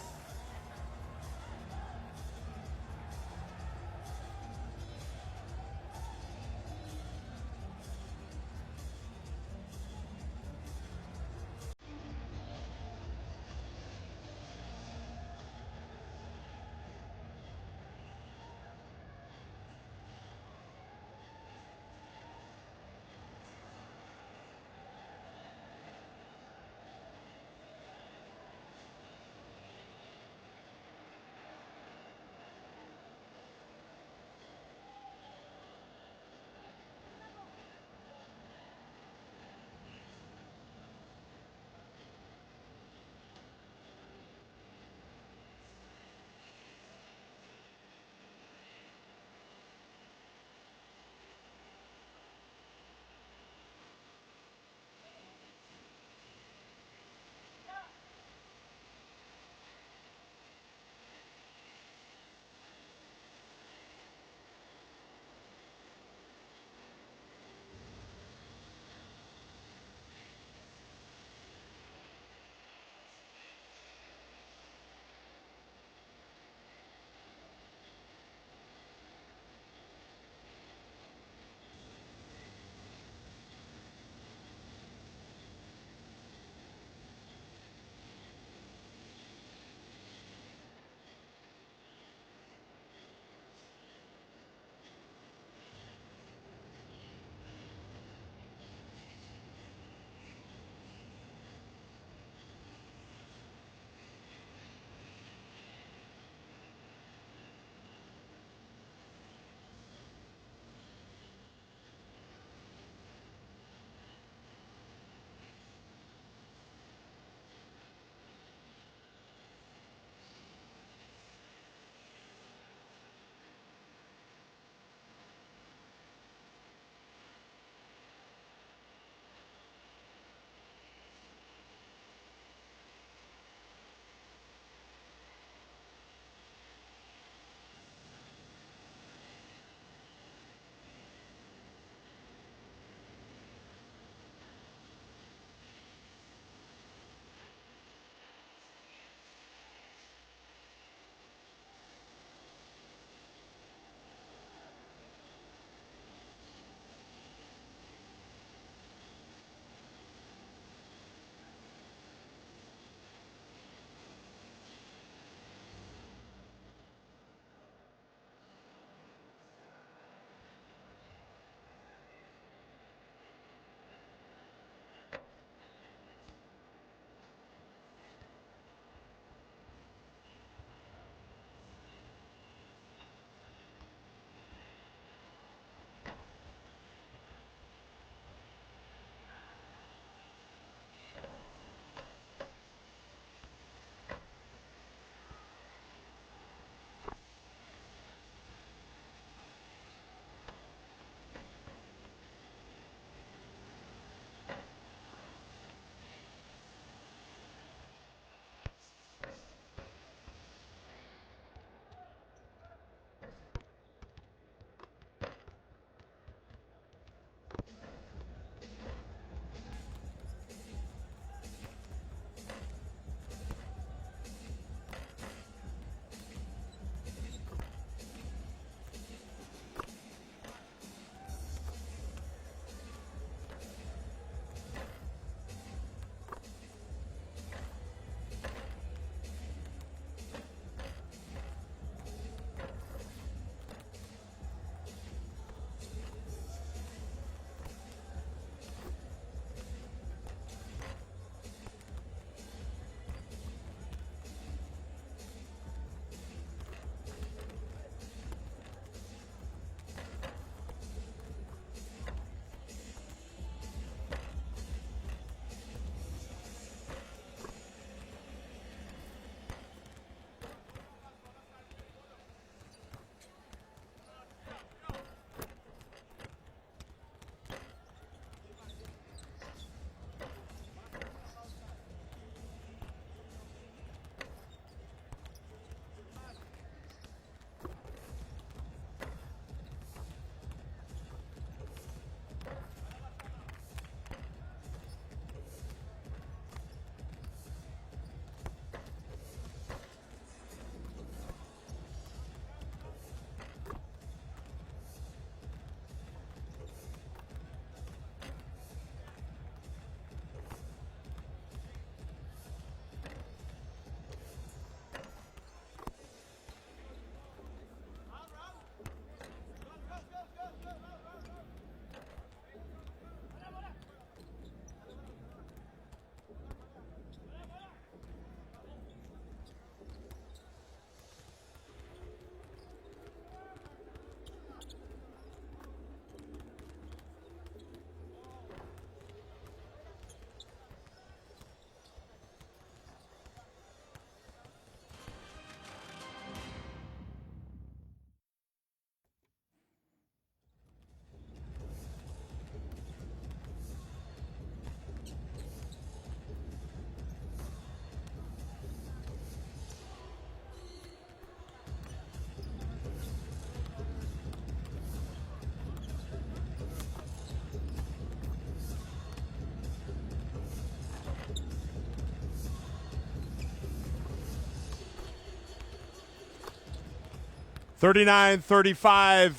39-35,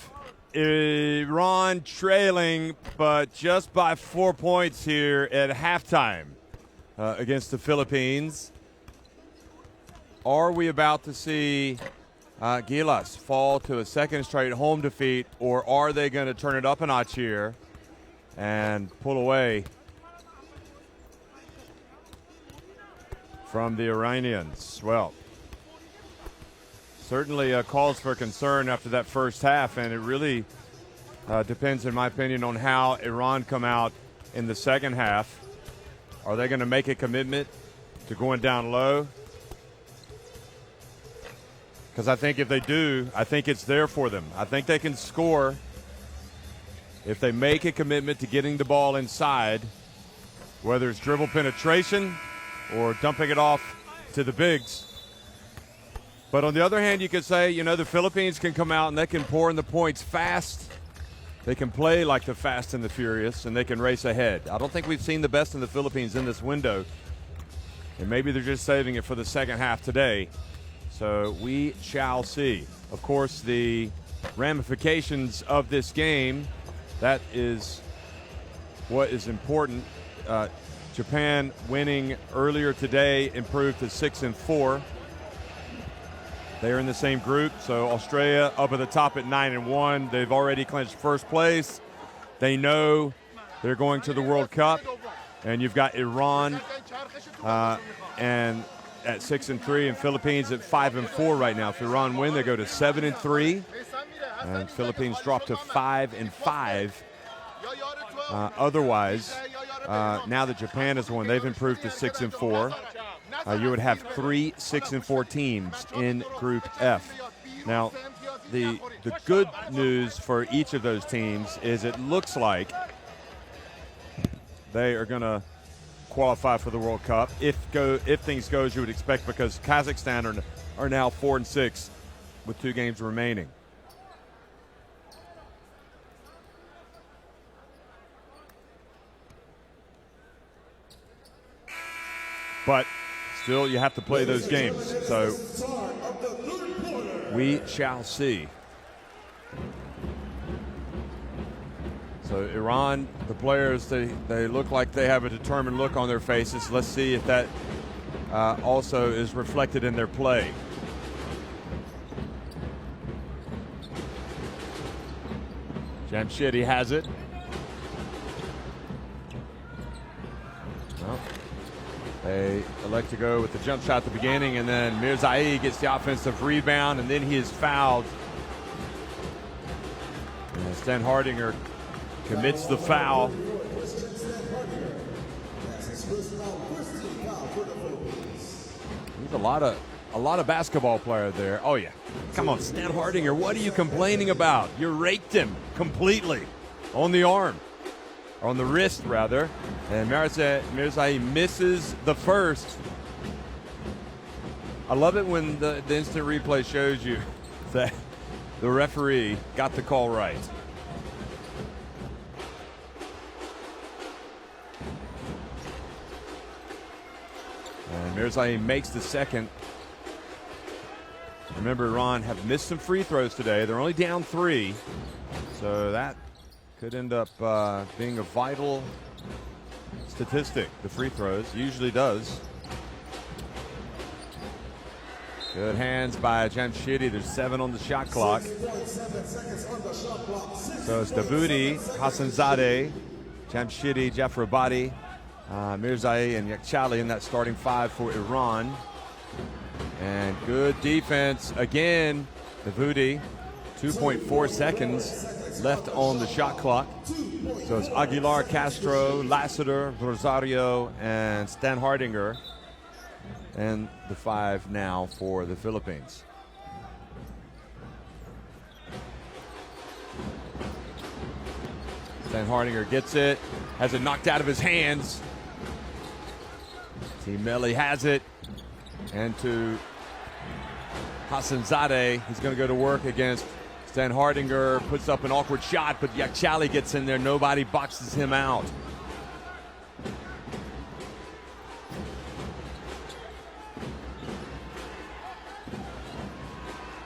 Iran trailing, but just by 4 points here at halftime against the Philippines. Are we about to see Gilas fall to a second straight home defeat, or are they going to turn it up a notch here and pull away from the Iranians? Well, certainly cause for concern after that first half, and it really depends, in my opinion, on how Iran come out in the second half. Are they going to make a commitment to going down low? Because I think if they do, I think it's there for them. I think they can score if they make a commitment to getting the ball inside, whether it's dribble penetration or dumping it off to the bigs. But on the other hand, you could say, you know, the Philippines can come out and they can pour in the points fast. They can play like the Fast and the Furious, and they can race ahead. I don't think we've seen the best in the Philippines in this window, and maybe they're just saving it for the second half today. So we shall see. Of course, the ramifications of this game, that is what is important. Japan winning earlier today improved to 6-4. They are in the same group, so Australia up at the top at 9-1. They've already clinched first place. They know they're going to the World Cup, and you've got Iran and at 6-3, and Philippines at 5-4 right now. If Iran win, they go to 7-3, and Philippines drop to 5-5. Otherwise, now that Japan has won, they've improved to 6-4. You would have 3 6-4 teams in Group F. Now, the good news for each of those teams is it looks like they are going to qualify for the World Cup if things go as you would expect, because Kazakhstan are now 4-6 with 2 games remaining. But still, you have to play those games. So we shall see. So Iran, the players, they look like they have a determined look on their faces. Let's see if that also is reflected in their play. Jamshidi has it. Well, they elect to go with the jump shot at the beginning, and then Mirzai gets the offensive rebound, and then he is fouled. And Stan Hardinger commits the foul. He's a lot of basketball player there. Oh yeah, come on, Stan Hardinger. What are you complaining about? You raked him completely on the arm, or on the wrist rather. And Mirzai misses the first. I love it when the instant replay shows you that the referee got the call right. And Mirzai makes the second. Remember, Iran have missed some free throws today. They're only down 3. So that could end up being a vital statistic. The free throws usually does. Good hands by Jamshidi. There's 7 on the shot clock. So it's Dawoodi, Hassanzadeh, Jamshidi, Jafrabadi, Mirzai, and Yakhchali in that starting 5 for Iran. And good defense again. Dawoodi, 2.4 seconds left on the shot clock. So it's Aguilar, Castro, Lassiter, Rosario, and Stan Hardinger. And the 5 now for the Philippines. Stan Hardinger gets it, has it knocked out of his hands. Team Melli has it. And to Hassanzadeh, he's going to go to work against Stan Hardinger, puts up an awkward shot, but Yakhchali gets in there. Nobody boxes him out.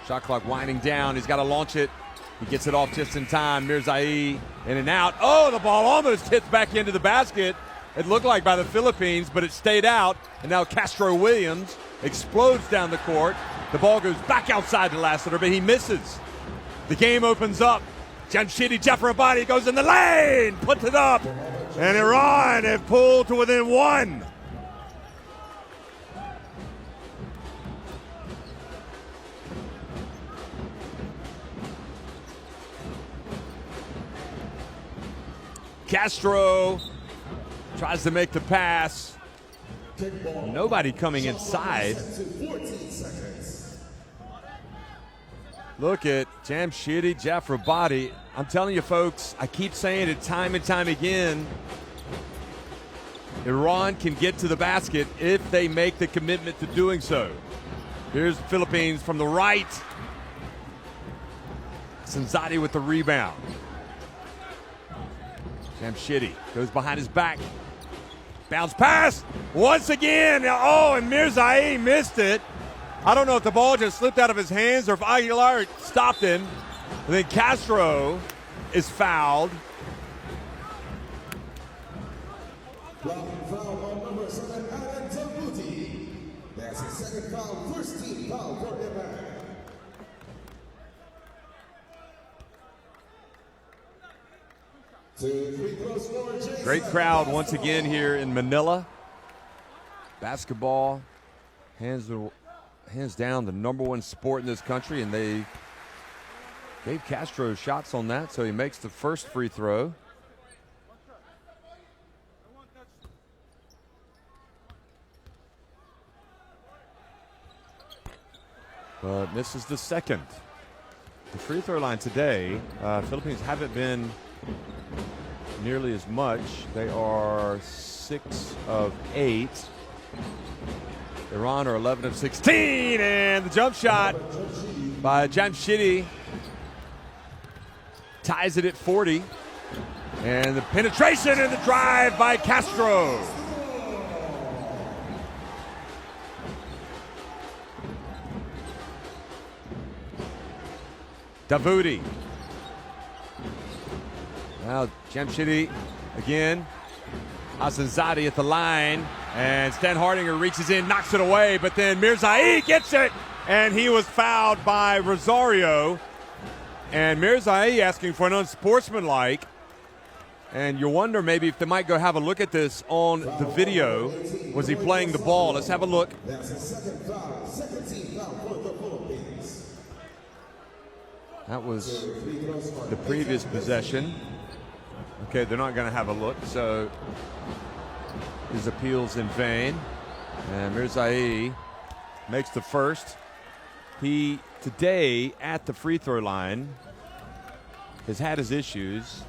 Shot clock winding down. He's got to launch it. He gets it off just in time. Mirzai in and out. Oh, the ball almost hits back into the basket. It looked like by the Philippines, but it stayed out. And now Castro Williams explodes down the court. The ball goes back outside the Lassiter, but he misses. The game opens up. Jamshidi Jafrabadi goes in the lane, puts it up. And Iran have pulled to within one. Castro tries to make the pass. Nobody coming inside. Look at Jamshidi Jafrabadi. I'm telling you, folks, I keep saying it time and time again. Iran can get to the basket if they make the commitment to doing so. Here's the Philippines from the right. Sanzadi with the rebound. Jamshidi goes behind his back. Bounce pass once again. Oh, and Mirzai missed it. I don't know if the ball just slipped out of his hands or if Aguilar stopped him. And then Castro is fouled. Foul on number 7, Alan Tambuti. That's his second foul, first team foul for Iran. Great crowd once again here in Manila. Basketball, hands down, the number one sport in this country, and they gave Castro shots on that, so he makes the first free throw. But misses the second. The free throw line today, Philippines haven't been nearly as much. They are 6 of 8. Iran are 11 of 16, and the jump shot by Jamshidi ties it at 40. And the penetration and the drive by Castro. Davoudi. Now Jamshidi again. Hassanzadeh at the line. And Stan Hardinger reaches in, knocks it away, but then Mirzai gets it, and he was fouled by Rosario. And Mirzai asking for an unsportsmanlike. And you wonder maybe if they might go have a look at this on the video. Was he playing the ball? Let's have a look. That's his second foul, second team foul for the Philippines. That was the previous possession. Okay, they're not going to have a look, so his appeal's in vain. And Mirzai makes the first. He, today, at the free throw line, has had his issues.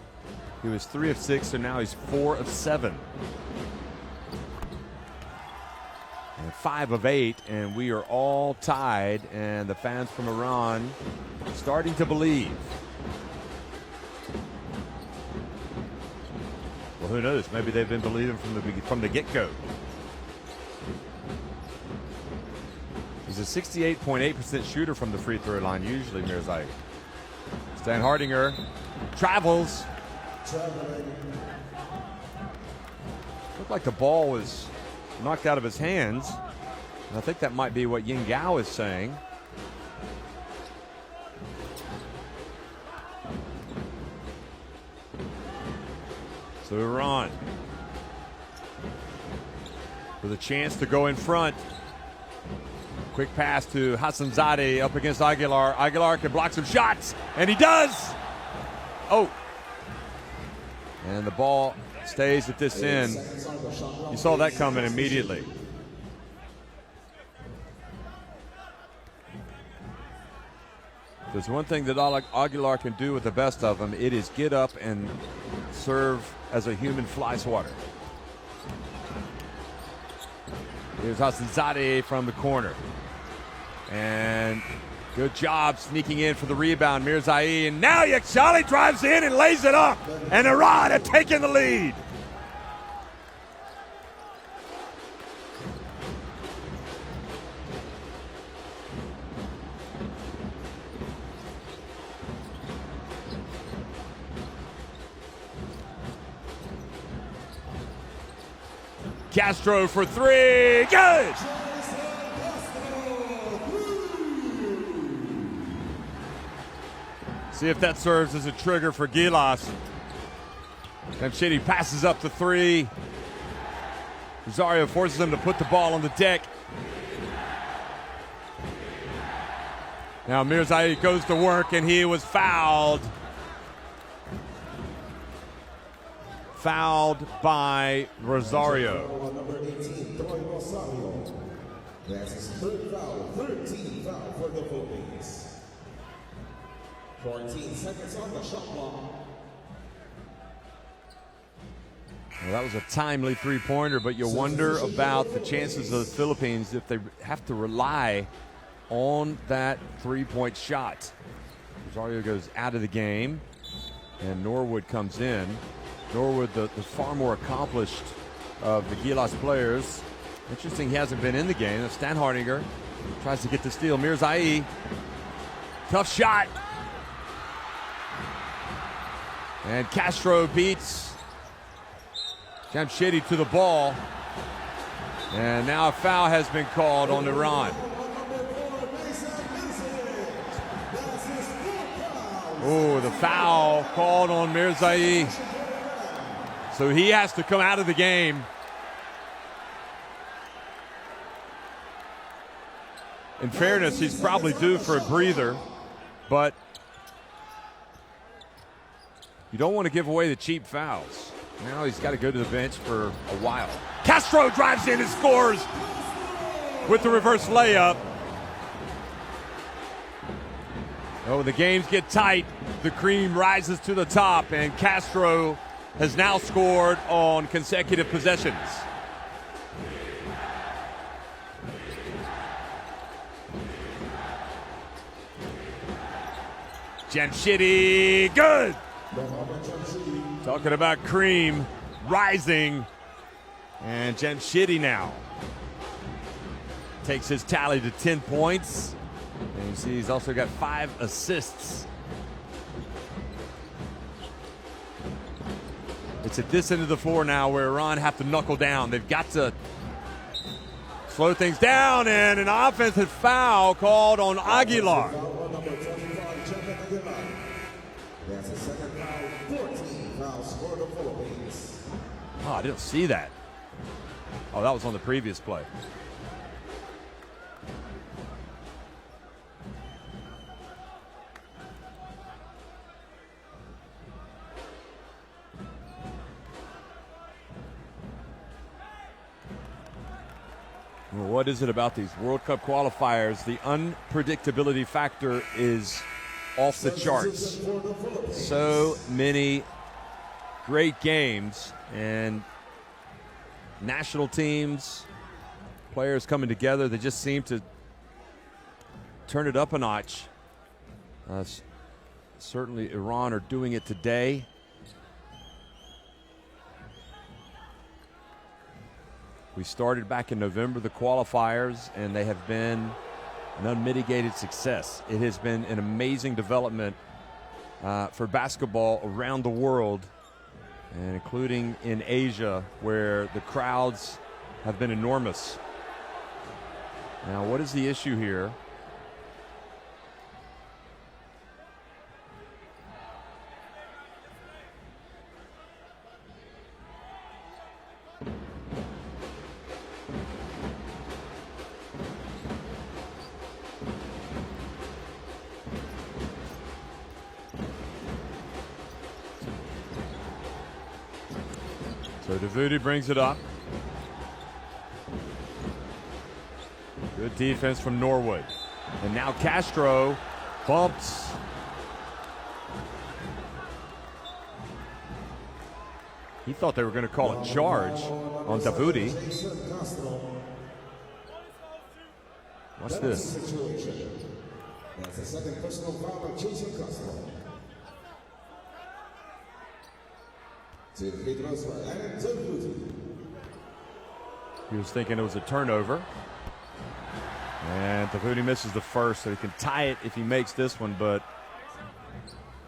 He was 3 of 6, so now he's 4 of 7. And 5 of 8, and we are all tied, and the fans from Iran starting to believe. Well, who knows? Maybe they've been believing from the get-go. He's a 68.8% shooter from the free throw line, usually, Mirzai. Stan Hardinger travels. Looked like the ball was knocked out of his hands. And I think that might be what Yin Gao is saying. So Iran with a chance to go in front. Quick pass to Hassanzadeh up against Aguilar. Aguilar can block some shots, and he does. Oh. And the ball stays at this end. You saw that coming immediately. There's one thing that Aguilar can do with the best of them. It is get up and serve as a human fly swatter. Here's Hassanzadeh from the corner. And good job sneaking in for the rebound, Mirzai. And now Yakhshali drives in and lays it up. And Iran have taken the lead. Castro for three. Good! See if that serves as a trigger for Gilas. Jamshidi passes up the three. Rosario forces him to put the ball on the deck. Now Mirzai goes to work and he was fouled. Fouled by Rosario. Number 18, Troy Rosario. That's his third foul, 13 foul for the Philippines. 14 seconds on the shot clock. Well, that was a timely three-pointer, but you wonder about the chances of the Philippines if they have to rely on that three-point shot. Rosario goes out of the game, and Norwood comes in. Norwood, the far more accomplished of the Gilas players. Interesting, he hasn't been in the game. Stan Hardinger tries to get the steal. Mirzai, tough shot. And Castro beats Jamshidi to the ball. And now a foul has been called on Iran. Oh, the foul called on Mirzai. So he has to come out of the game. In fairness, he's probably due for a breather, but you don't want to give away the cheap fouls. Now he's got to go to the bench for a while. Castro drives in and scores with the reverse layup. Oh, the games get tight. The cream rises to the top, and Castro has now scored on consecutive possessions. Jamshidi, good! Talking about cream rising, and Jamshidi now takes his tally to 10 points. And you see he's also got 5 assists. It's at this end of the floor now where Iran have to knuckle down. They've got to slow things down, and an offensive foul called on Aguilar. That's a second foul, 14 fouls for the Philippines. Oh, I didn't see that. Oh, that was on the previous play. Well, what is it about these World Cup qualifiers? The unpredictability factor is off the charts. So many great games and national teams, players coming together. They just seem to turn it up a notch. Certainly Iran are doing it today. We started back in November, the qualifiers, and they have been an unmitigated success. It has been an amazing development for basketball around the world, and including in Asia, where the crowds have been enormous. Now, what is the issue here? So Davudi brings it up. Good defense from Norwood. And now Castro bumps. He thought they were going to call a charge on Davudi. What's this? That's the second personal foul of Jason Castro. He was thinking it was a turnover. And Davudi misses the first, so he can tie it if he makes this one, but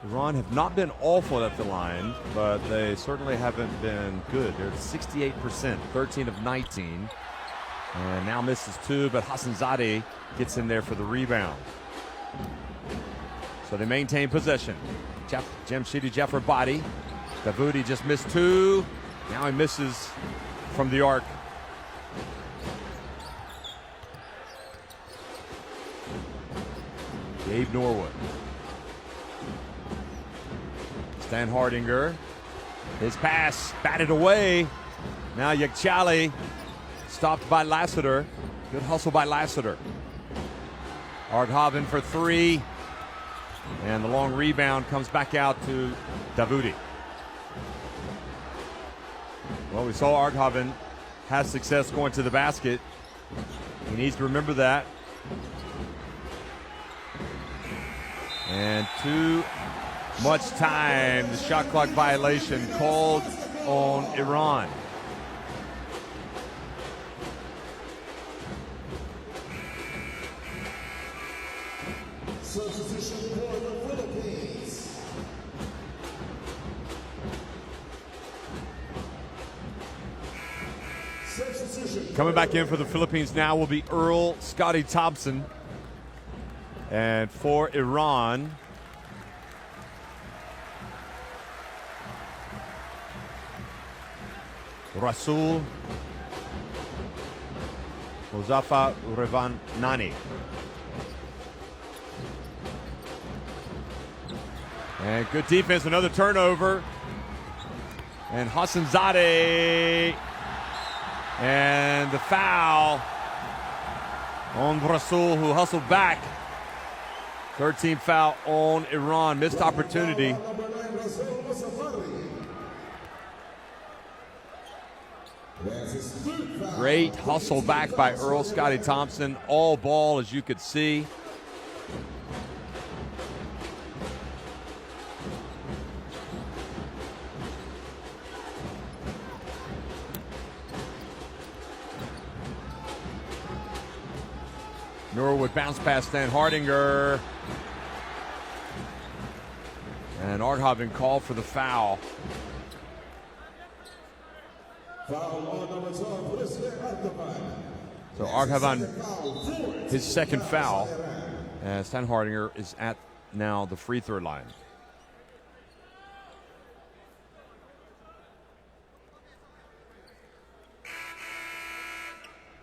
Iran have not been awful at the line, but they certainly haven't been good. They're at 68%, 13 of 19. And now misses 2, but Hassanzadeh gets in there for the rebound. So they maintain possession. Jamshidi Jafarabadi. Davoudi just missed 2. Now he misses from the arc. Gabe Norwood. Stan Hardinger. His pass batted away. Now Yakchali stopped by Lassiter. Good hustle by Lassiter. Arghaven for 3. And the long rebound comes back out to Davoudi. Well, we saw Arghaven have success going to the basket. He needs to remember that. And too much time. The shot clock violation called on Iran. Substitution for the Philippines. Substitution. Coming back in for the Philippines now will be Earl Scotty Thompson. And for Iran, Rasul Muzaffar Revanani. And good defense, another turnover. And Hassanzadeh. And the foul on Rasul, who hustled back. 13th foul on Iran. Missed opportunity. Great hustle back by Earl Scotty Thompson. All ball, as you could see. Norwood bounce past Stan Hardinger. And Arghaven called for the foul. So Arghaven, his second foul. And Stan Hardinger is at now the free throw line.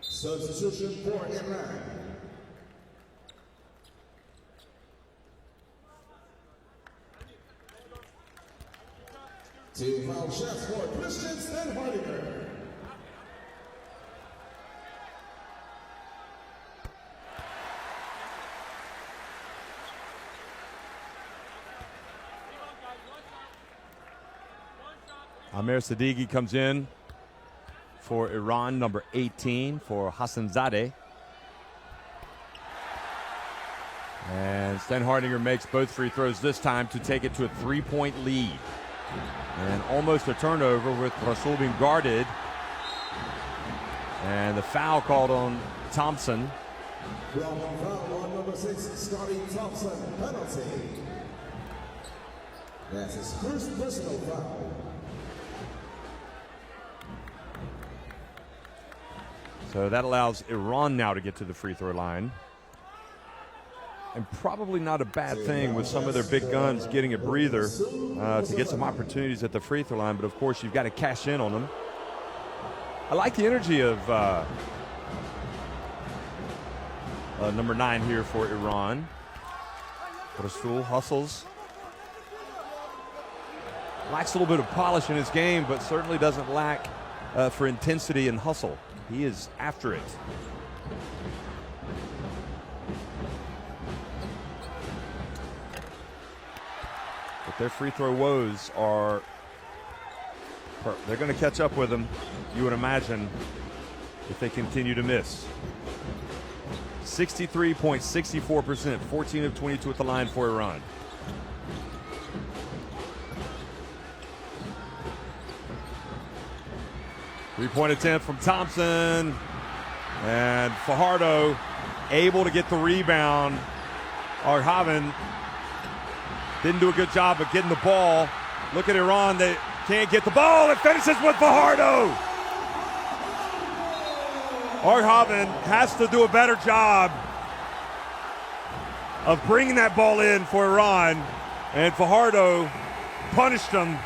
Substitution for Iran. Two foul shots for Christian Stan Hardinger. Amer Sadeghi comes in for Iran, number 18 for Hassanzadeh. And Stan Hardinger makes both free throws this time to take it to a 3-point lead. And almost a turnover with Rasul being guarded. And the foul called on Thompson. Foul on number 6, Scotty Thompson, penalty. That's his first personal foul. So that allows Iran now to get to the free throw line. And probably not a bad thing with some of their big guns getting a breather to get some opportunities at the free throw line. But, of course, you've got to cash in on them. I like the energy of number 9 here for Iran. Rasul hustles. Lacks a little bit of polish in his game, but certainly doesn't lack for intensity and hustle. He is after it. But their free throw woes are, they're going to catch up with them, you would imagine, if they continue to miss. 63.64%, 14 of 22 at the line for Iran. Three-point attempt from Thompson. And Fajardo able to get the rebound. Arghaven didn't do a good job of getting the ball. Look at Iran. They can't get the ball. It finishes with Fajardo. Arghaven has to do a better job of bringing that ball in for Iran, and Fajardo punished them.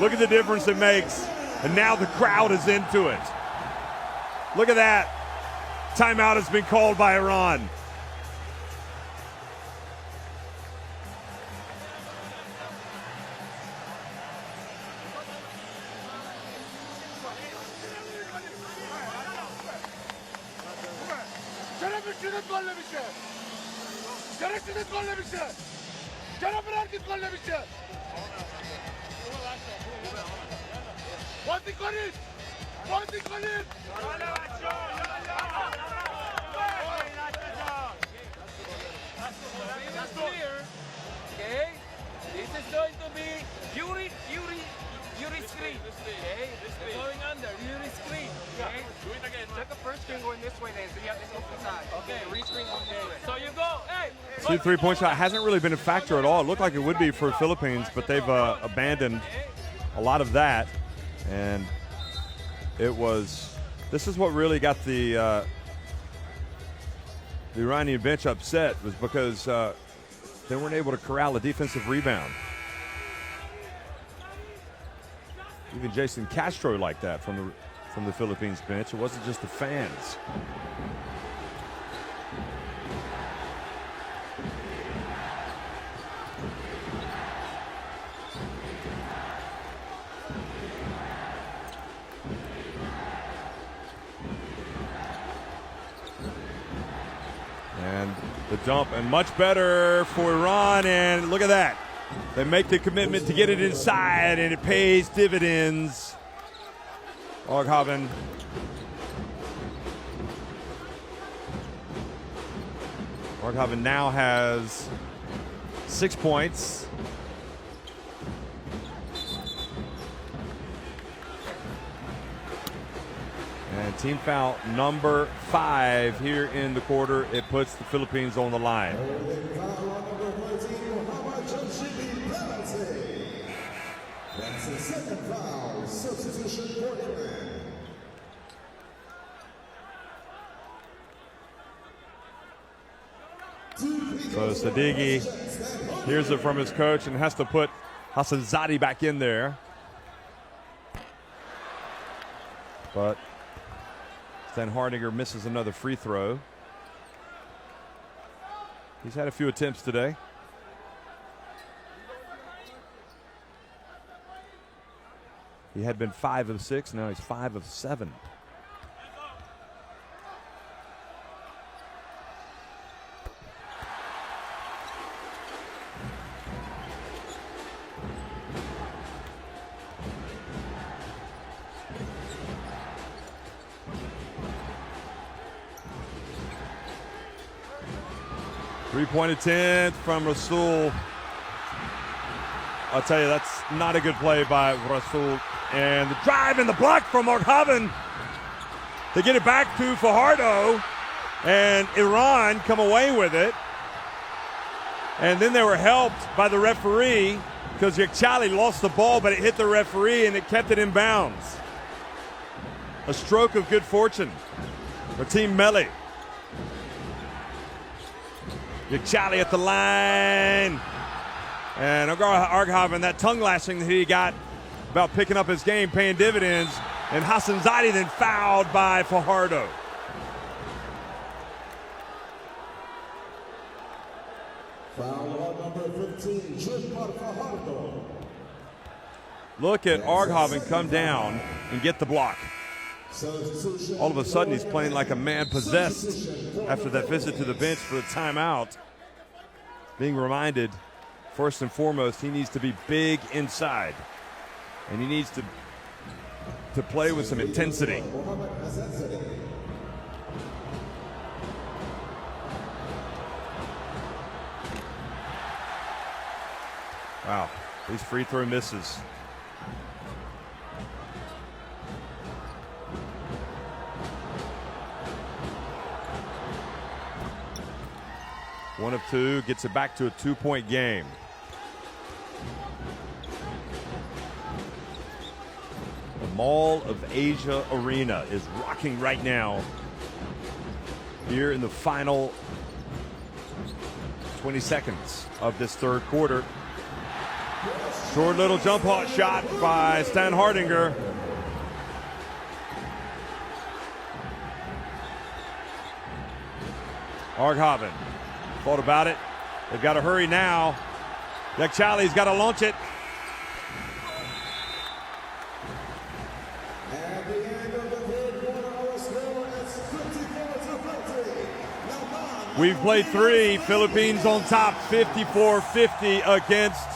Look at the difference it makes, and now the crowd is into it. Look at that. Timeout has been called by Iran. Okay, this is going to be Yuri screen. Okay, they're going under Yuri screen. Okay, do it again. Check the first screen going this way then, so you have this open side. Okay, re-screen going this way. So you go, hey. See, three-point shot hasn't really been a factor at all. It looked like it would be for Philippines, but they've abandoned a lot of that, and it was. This is what really got the Iranian bench upset, was because they weren't able to corral a defensive rebound. Even Jason Castro liked that from the Philippines bench. It wasn't just the fans. And the dump, and much better for Iran, and look at that. They make the commitment to get it inside, and it pays dividends. Arghaven. Arghaven now has 6 points. And team foul number 5 here in the quarter. It puts the Philippines on the line. That's the second foul, substitution for Iran. So Sadeghi hears it from his coach and has to put Hassanzadeh back in there. But Stan Hardinger misses another free throw. He's had a few attempts today. He had been 5 of 6, now he's 5 of 7. Three-point attempt from Rasul. I'll tell you, that's not a good play by Rasul. And the drive and the block from Arghaven. They get it back to Fajardo, and Iran come away with it. And then they were helped by the referee because Yakchali lost the ball, but it hit the referee and it kept it in bounds. A stroke of good fortune for Team Mele. Yakchali at the line. And Arghaven, that tongue lashing that he got about picking up his game, paying dividends. And Hassanzadeh then fouled by Fajardo. Foul on number 15, Jumar Fajardo. Look at Arghaven come down and get the block. All of a sudden, he's playing like a man possessed after that visit to the bench for the timeout. Being reminded, first and foremost, he needs to be big inside. And he needs to play with some intensity. Wow, these free throw misses. 1 of 2, gets it back to a 2-point game. The Mall of Asia Arena is rocking right now here in the final 20 seconds of this third quarter. Short little jump shot by Stan Hardinger. Arghaven thought about it. They've got to hurry now. Yakchali's got to launch it. At the end of the third quarter, our score is 54-50. We've played 3. Philippines on top, 54-50 against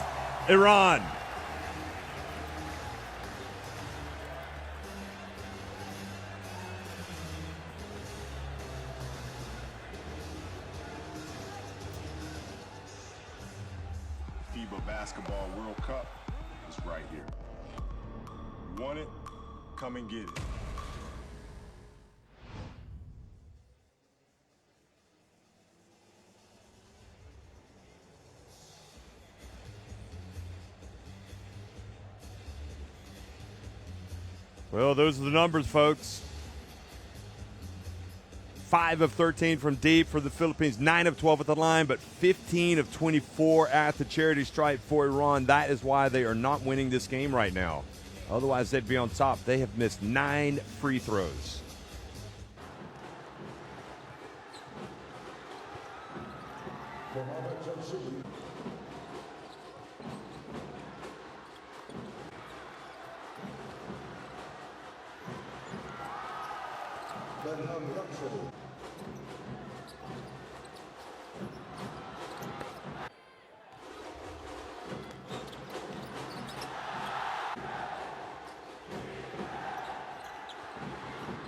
Iran. FIBA Basketball World Cup is right here. Want it? Come and get it. Well, those are the numbers, folks. 5 of 13 from deep for the Philippines, 9 of 12 at the line, but 15 of 24 at the charity stripe for Iran. That is why they are not winning this game right now. Otherwise, they'd be on top. They have missed 9 free throws.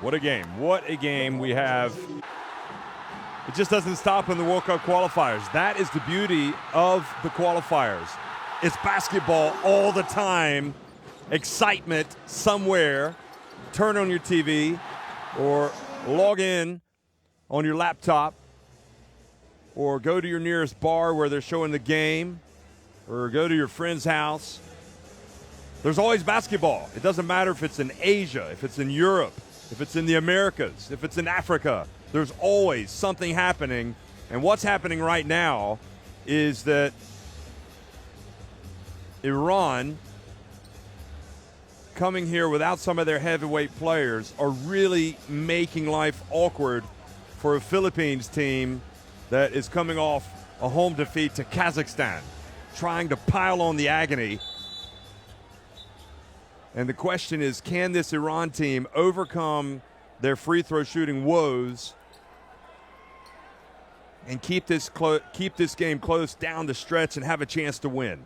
What a game. What a game we have. It just doesn't stop in the World Cup qualifiers. That is the beauty of the qualifiers. It's basketball all the time. Excitement somewhere. Turn on your TV or log in on your laptop or go to your nearest bar where they're showing the game or go to your friend's house. There's always basketball. It doesn't matter if it's in Asia, if it's in Europe, if it's in the Americas, if it's in Africa. There's always something happening. And what's happening right now is that Iran, coming here without some of their heavyweight players, are really making life awkward for a Philippines team that is coming off a home defeat to Kazakhstan, trying to pile on the agony. And the question is, can this Iran team overcome their free throw shooting woes and keep this game close down the stretch and have a chance to win?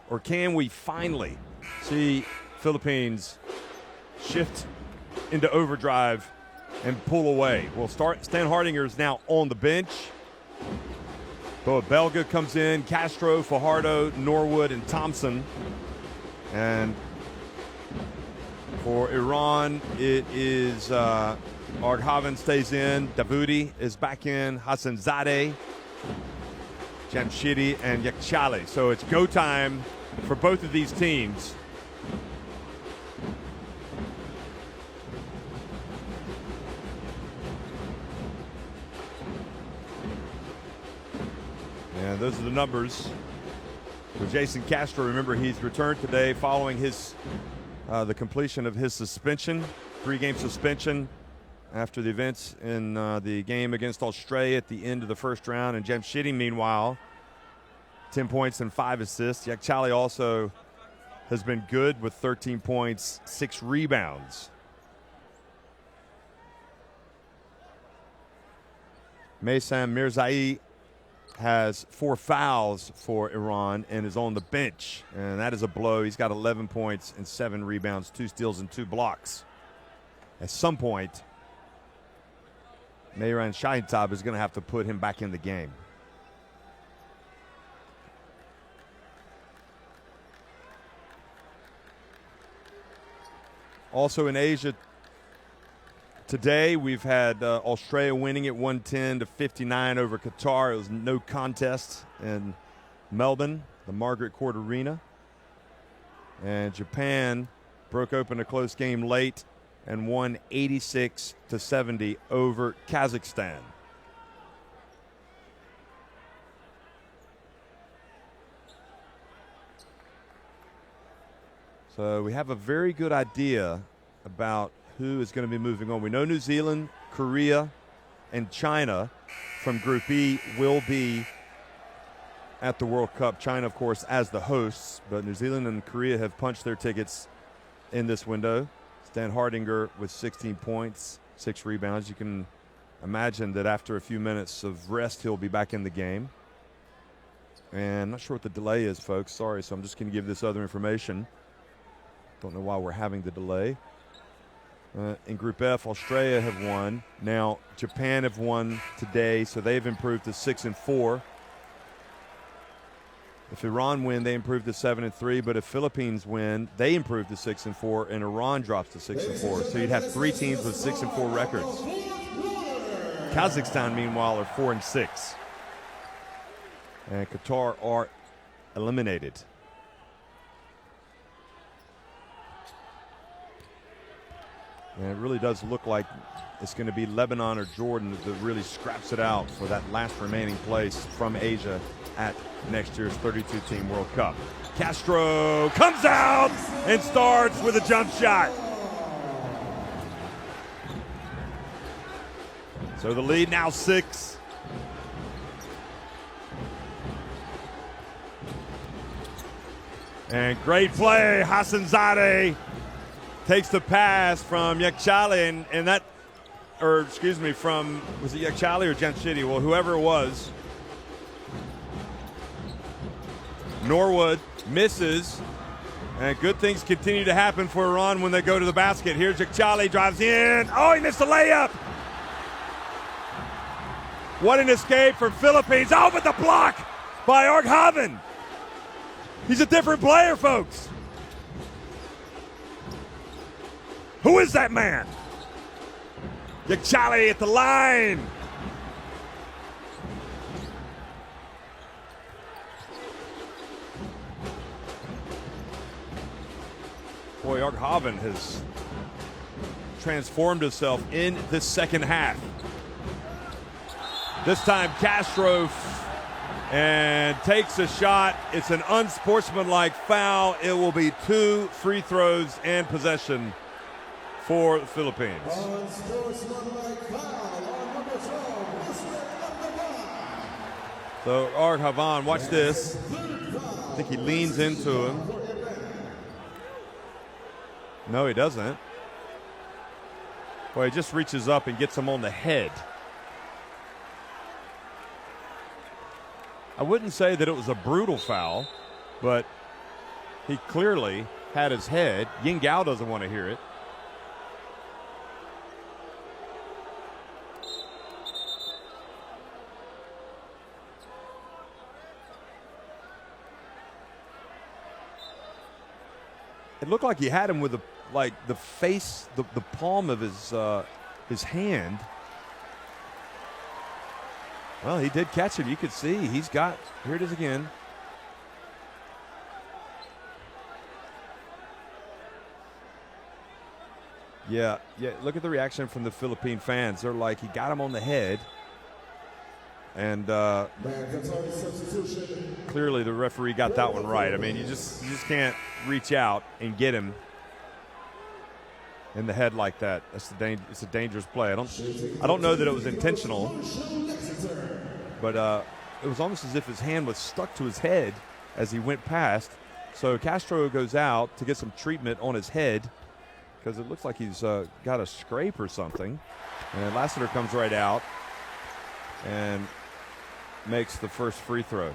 Or can we finally see Philippines shift into overdrive and pull away? Well, Stan Hardinger is now on the bench. Boa Belga comes in, Castro, Fajardo, Norwood, and Thompson. And for Iran, it is Arghaven stays in, Davoudi is back in, Hassanzadeh, Jamshidi, and Yakchali. So it's go time for both of these teams. And those are the numbers for Jason Castro. Remember, he's returned today following his the completion of his suspension, 3-game suspension after the events in the game against Australia at the end of the first round. And Jamshidi, meanwhile, 10 points and 5 assists. Yakchali also has been good with 13 points, 6 rebounds. Maysam Mirzai has 4 fouls for Iran and is on the bench, and that is a blow. He's got 11 points and 7 rebounds, 2 steals and 2 blocks. At some point, Mehran Shahitab is going to have to put him back in the game. Also in Asia Today we've had Australia winning at 110-59 over Qatar. It was no contest in Melbourne, the Margaret Court Arena. And Japan broke open a close game late and won 86-70 over Kazakhstan. So we have a very good idea about who is going to be moving on. We know New Zealand, Korea, and China from Group E will be at the World Cup. China, of course, as the hosts, but New Zealand and Korea have punched their tickets in this window. Stan Hardinger with 16 points, 6 rebounds. You can imagine that after a few minutes of rest, he'll be back in the game. And I'm not sure what the delay is, folks. Sorry, so I'm just going to give this other information. Don't know why we're having the delay. In Group F, Australia have won. Now, Japan have won today, so they've improved to 6-4. If Iran win, they improve to 7-3. But if Philippines win, they improve to 6-4, and Iran drops to 6-4. So you'd have 3 teams with 6-4 records. Kazakhstan, meanwhile, are 4-6, and Qatar are eliminated. And it really does look like it's going to be Lebanon or Jordan that really scraps it out for that last remaining place from Asia at next year's 32-team World Cup. Castro comes out and starts with a jump shot. So the lead now 6. And great play, Hassanzadeh takes the pass from Yekchali, and that, or excuse me, from, was it Yekchali or Jamshidi? Well, whoever it was. Norwood misses, and good things continue to happen for Iran when they go to the basket. Here's Yekchali, drives in. Oh, he missed the layup. What an escape for Philippines. Oh, but the block by Arkhavan. He's a different player, folks. Who is that man? Yekchali at the line. Boy, Arkhavan has transformed himself in this second half. This time Castro and takes a shot. It's an unsportsmanlike foul. It will be 2 free throws and possession for the Philippines. So Arkhavan, watch this. I think he leans into him. No, he doesn't. Well, he just reaches up and gets him on the head. I wouldn't say that it was a brutal foul, but he clearly had his head. Yin Gao doesn't want to hear it. It looked like he had him with the face, the palm of his hand. Well, he did catch him. You could see he's got, here it is again. Yeah, look at the reaction from the Philippine fans. They're like, he got him on the head. And clearly the referee got that one right. I mean, you just can't reach out and get him in the head like that. It's a dangerous play. I don't know that it was intentional, but it was almost as if his hand was stuck to his head as he went past. So Castro goes out to get some treatment on his head because it looks like he's got a scrape or something. And Lassiter comes right out and makes the first free throw.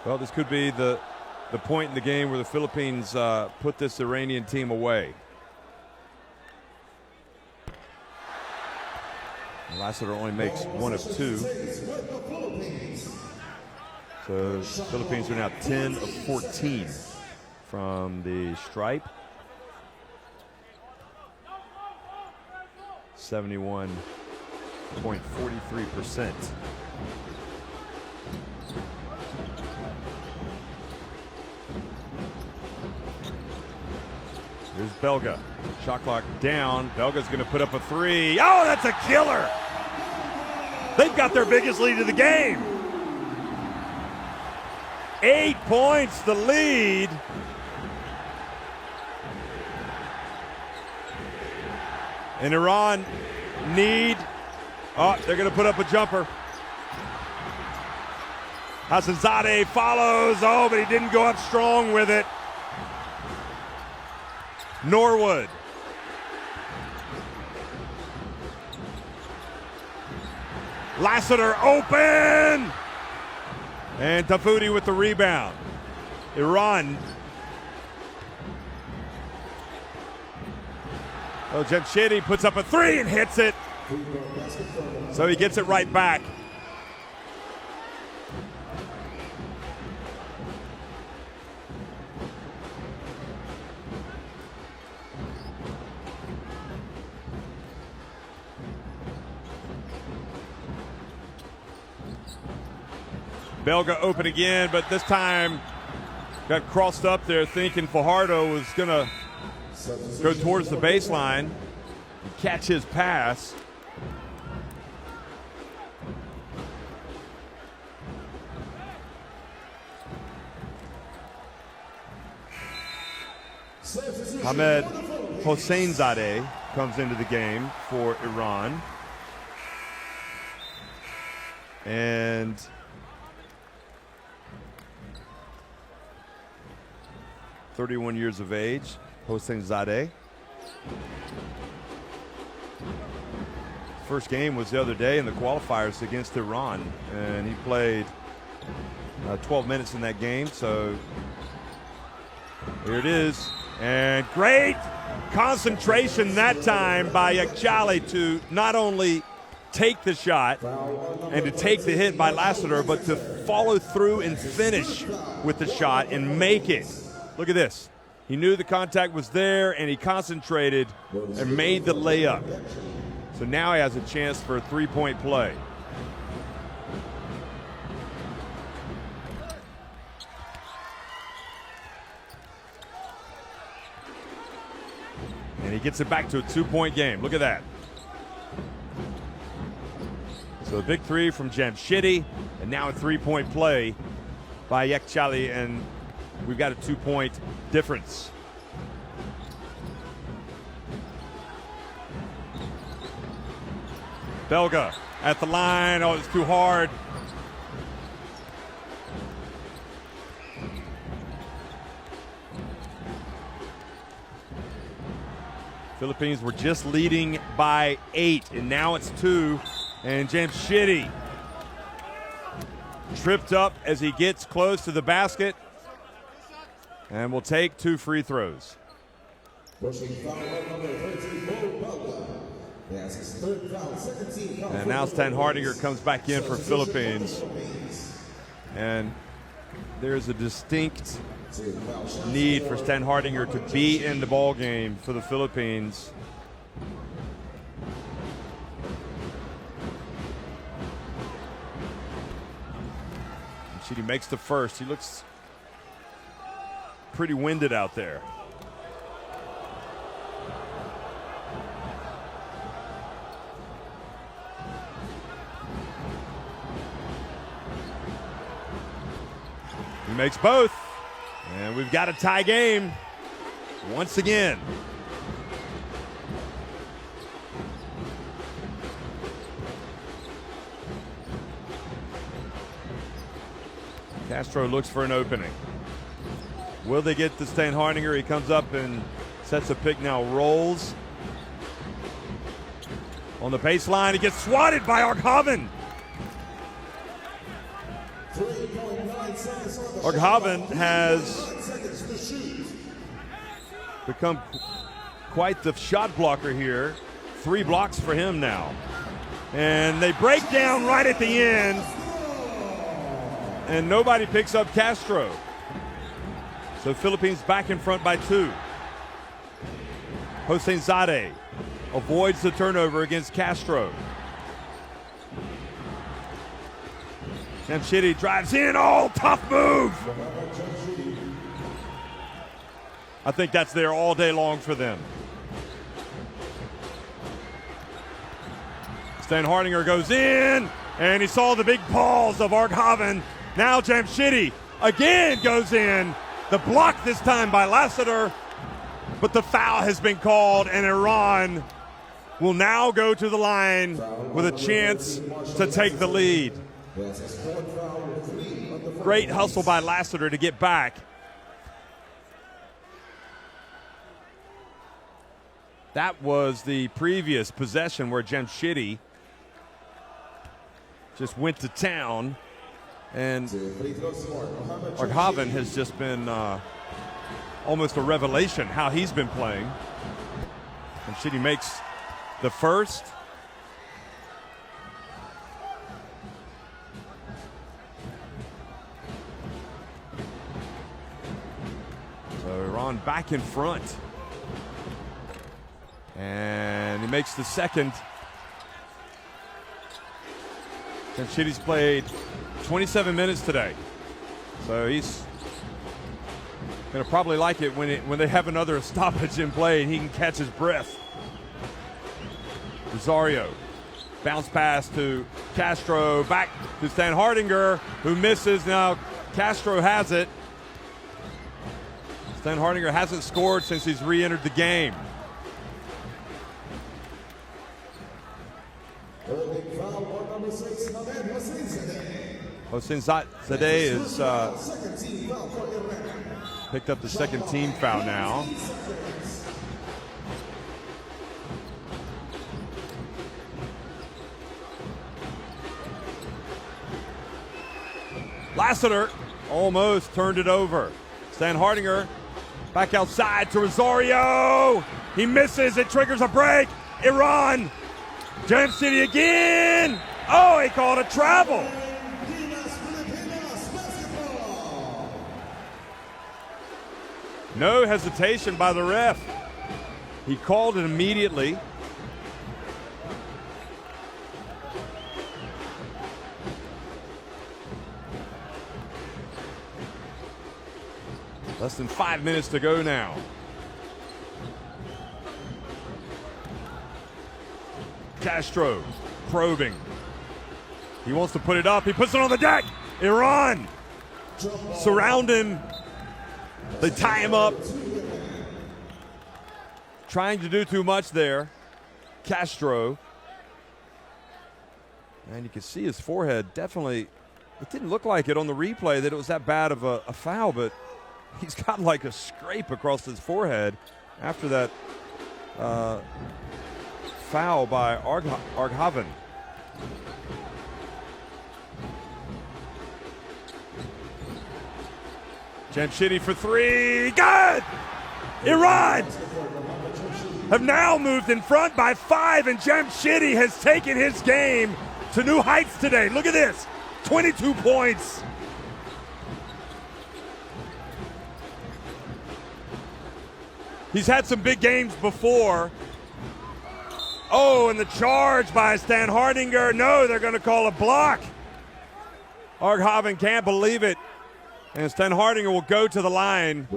Well, this could be the point in the game where the Philippines put this Iranian team away. Lassiter only makes 1 of 2. So Philippines are now 10 of 14 from the stripe. 71.43%. Here's Belga. Shot clock down. Belga's going to put up a three. Oh, that's a killer. They've got their biggest lead of the game. 8 points, the lead. And Iran need, they're going to put up a jumper. Hassanzadeh follows, but he didn't go up strong with it. Norwood. Lassiter open! And Tafoudi with the rebound. Iran. Jamshidi puts up a three and hits it. So he gets it right back. Belga open again, but this time got crossed up there thinking Fajardo was going to go towards the baseline and catch his pass. Hamed Hosseinzadeh comes into the game for Iran. And (31 years of age), Hosseinzadeh. First game was the other day in the qualifiers against Iran, and he played 12 minutes in that game. So here it is, and great concentration that time by Yakchali to not only take the shot and to take the hit by Lassiter, but to follow through and finish with the shot and make it. Look at this. He knew the contact was there, and he concentrated and made the layup. So now he has a chance for a three-point play. And he gets it back to a two-point game. Look at that. So a big three from Jamshidi, and now a three-point play by Yakchali, and we've got a two-point difference. Belga at the line. Oh, it's too hard. Philippines were just leading by 8, and now it's 2. And Jamshidi tripped up as he gets close to the basket. And will take 2 free throws. And now Stan Hardinger comes back in for Philippines. And there's a distinct need for Stan Hardinger to be in the ball game for the Philippines. He makes the first. He looks pretty winded out there. He makes both, and we've got a tie game once again. Castro looks for an opening. Will they get to Stan Hardinger? He comes up and sets a pick, now rolls. On the baseline, he gets swatted by Arkhaven. Arkhaven has become quite the shot blocker here. 3 blocks for him now. And they break down right at the end. And nobody picks up Castro. So Philippines back in front by 2. Hosseinzadeh avoids the turnover against Castro. Jamshidi drives in. Oh, tough move. I think that's there all day long for them. Stan Hardinger goes in, and he saw the big balls of Arghavan. Now Jamshidi again goes in. The block this time by Lassiter, but the foul has been called, and Iran will now go to the line with a chance to take the lead. Great hustle by Lassiter to get back. That was the previous possession where Jamshidi just went to town, and Arghavan has just been almost a revelation how he's been playing. Jamshidi makes the first. So Iran back in front. And he makes the second. Jamshidi's played 27 minutes today. So he's going to probably like it when they have another stoppage in play and he can catch his breath. Rosario, bounce pass to Castro, back to Stan Hardinger, who misses. Now Castro has it. Stan Hardinger hasn't scored since he's re-entered the game. Hossein Zadeh is picked up the second team foul now. Lassiter almost turned it over. Stan Hardinger back outside to Rosario. He misses. It triggers a break. Iran. Jamshidi again. Oh, he called a travel. No hesitation by the ref. He called it immediately. Less than 5 minutes to go now. Castro probing. He wants to put it up. He puts it on the deck. Iran surround him. They tie him up. Trying to do too much there. Castro. And you can see his forehead definitely. It didn't look like it on the replay that it was that bad of a foul, but he's got like a scrape across his forehead after that foul by Arghavan. Jamshidi for three. Good! Iran have now moved in front by 5, and Jamshidi has taken his game to new heights today. Look at this. 22 points. He's had some big games before. Oh, and the charge by Stan Hardinger. No, they're going to call a block. Arghavan can't believe it. And Stan Hardinger will go to the line.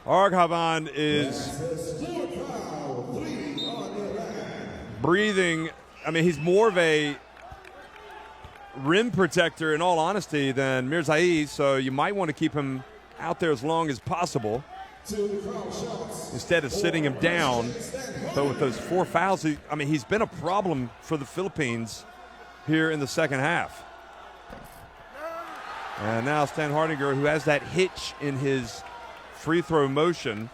Arghavan is breathing. I mean, he's more of a rim protector, in all honesty, than Mirzaei, so you might want to keep him out there as long as possible instead of sitting him down. But with those 4 fouls, he's been a problem for the Philippines here in the second half. And now Stan Hardinger, who has that hitch in his free throw motion.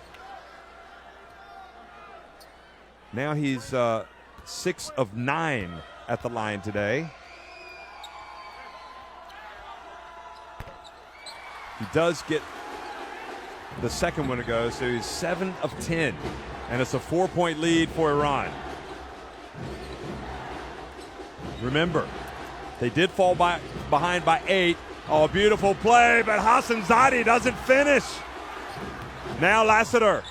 Now he's 6 of 9 at the line today. He does get the second one to go, so he's 7 of 10. And it's a 4-point lead for Iran. Remember, they did fall behind by 8. Oh, beautiful play, but Hassan Zadeh doesn't finish. Now Lassiter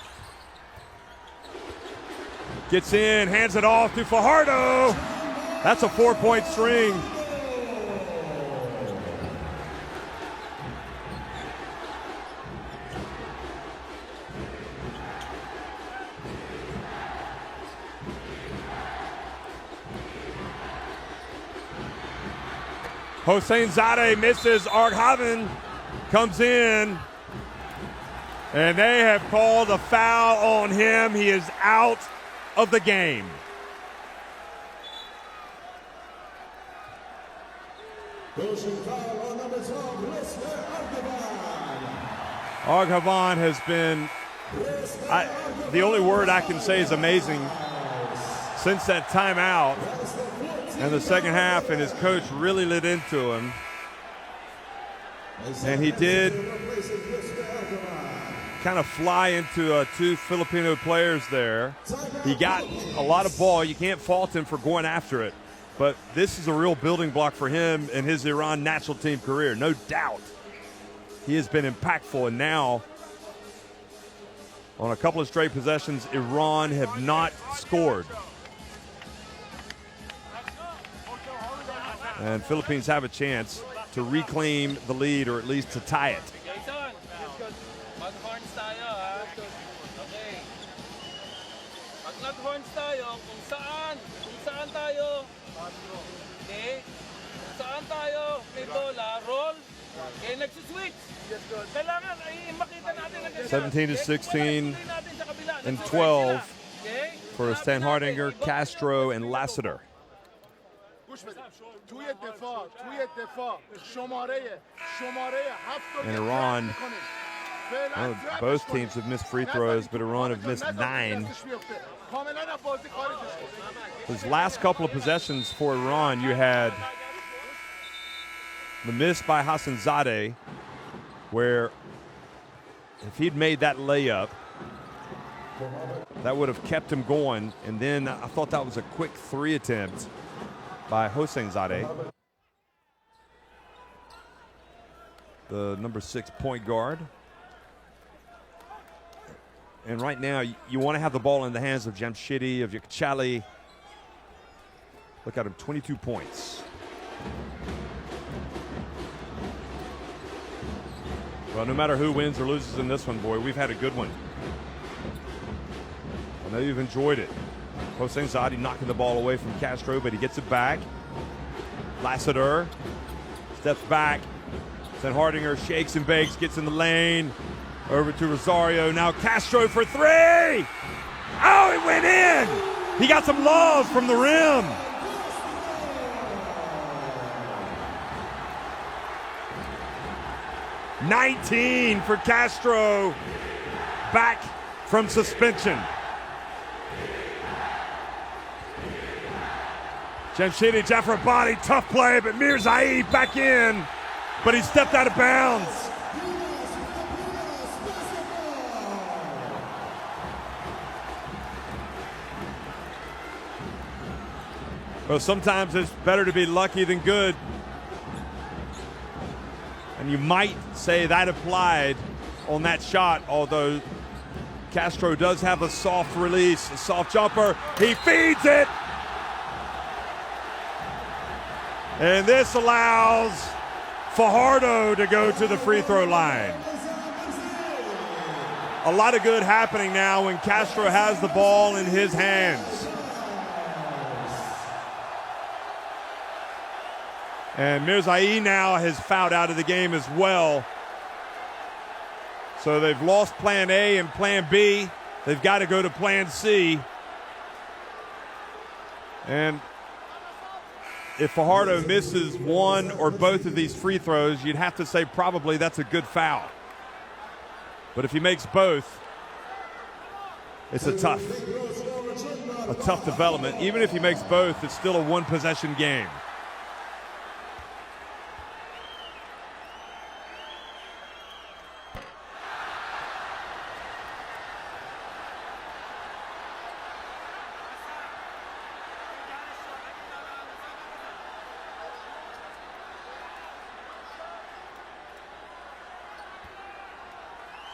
gets in, hands it off to Fajardo. That's a 4-point string. Hossein Zadeh misses. Arghavan comes in, and they have called a foul on him. He is out of the game. Arghavan has been, the only word I can say is amazing since that timeout and the second half, and his coach really lit into him. And he did kind of fly into two Filipino players there. He got a lot of ball. You can't fault him for going after it. But this is a real building block for him in his Iran national team career, no doubt. He has been impactful, and now on a couple of straight possessions, Iran have not scored. And Philippines have a chance to reclaim the lead, or at least to tie it. Mag-horns tayo, ha? Okay. Pag nag-horns tayo, kung saan tayo, okay? Kung saan tayo may bola, roll, okay, nagsuswitch. Kailangan ay makita natin ang 17-16 and 12 for Stan Hardinger, Castro, and Lassiter. And Iran, both teams have missed free throws, but Iran have missed 9. Those last couple of possessions for Iran, you had the miss by Hossein Zadeh, where if he'd made that layup, that would have kept him going. And then I thought that was a quick 3 attempt by Hossein Zadeh, the number 6 point guard. And right now, you want to have the ball in the hands of Jamshidi, of Yakchali. Look at him, 22 points. Well, no matter who wins or loses in this one, boy, we've had a good one. I know you've enjoyed it. Hossein Zadeh knocking the ball away from Castro, but he gets it back. Lassiter steps back. Then Hardinger shakes and bakes, gets in the lane. Over to Rosario. Now Castro for 3. Oh, it went in. He got some love from the rim. $19 for Castro, back from suspension. Jamshidi Jafrabani, tough play, but Mirzaev back in, but he stepped out of bounds. Well, sometimes it's better to be lucky than good. And you might say that applied on that shot, although Castro does have a soft release, a soft jumper. He feeds it. And this allows Fajardo to go to the free throw line. A lot of good happening now when Castro has the ball in his hands. And Mirzaev now has fouled out of the game as well. So they've lost plan A and plan B. They've got to go to plan C. And if Fajardo misses one or both of these free throws, you'd have to say probably that's a good foul. But if he makes both, it's a tough development. Even if he makes both, it's still a one-possession game.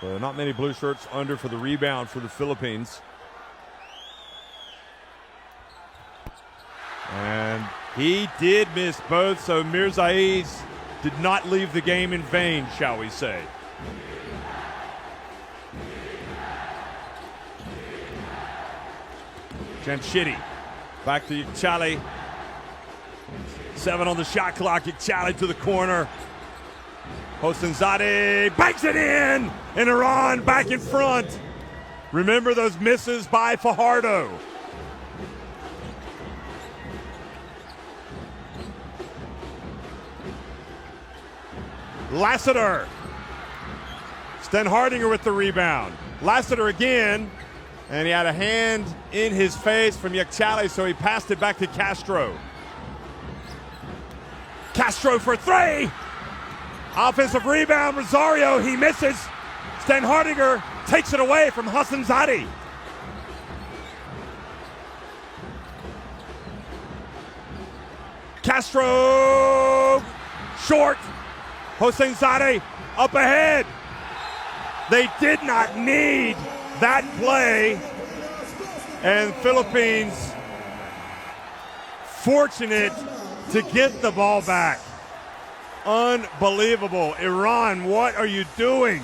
So not many blue shirts under for the rebound for the Philippines. And he did miss both, so Mirzaiz did not leave the game in vain, shall we say. Jamshidi back to Yekchali. 7 on the shot clock. Yekchali to the corner. Hosseinzadeh banks it in, and Iran back in front. Remember those misses by Fajardo. Lassiter. Sten Hardinger with the rebound. Lassiter again, and he had a hand in his face from Yekchali, so he passed it back to Castro. Castro for 3. Offensive rebound, Rosario, he misses. Sten Hardinger takes it away from Hosseinzadeh. Castro, short. Hosseinzadeh up ahead. They did not need that play. And Philippines fortunate to get the ball back. Unbelievable. Iran, what are you doing?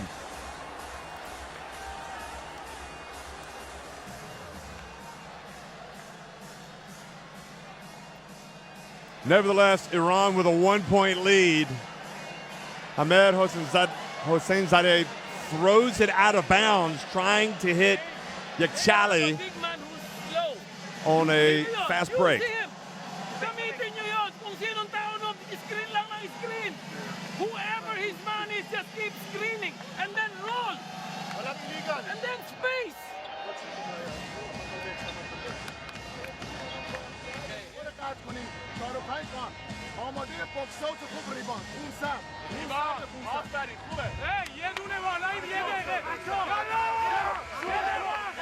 Nevertheless, Iran with a 1-point lead. Ahmed Hosseinzadeh throws it out of bounds, trying to hit Yekchali on a fast break. Gamitin nyo yun. Kung sinong tao no, screen lang ng screen. Whoever his man is, just keep screening. And then roll. And then space.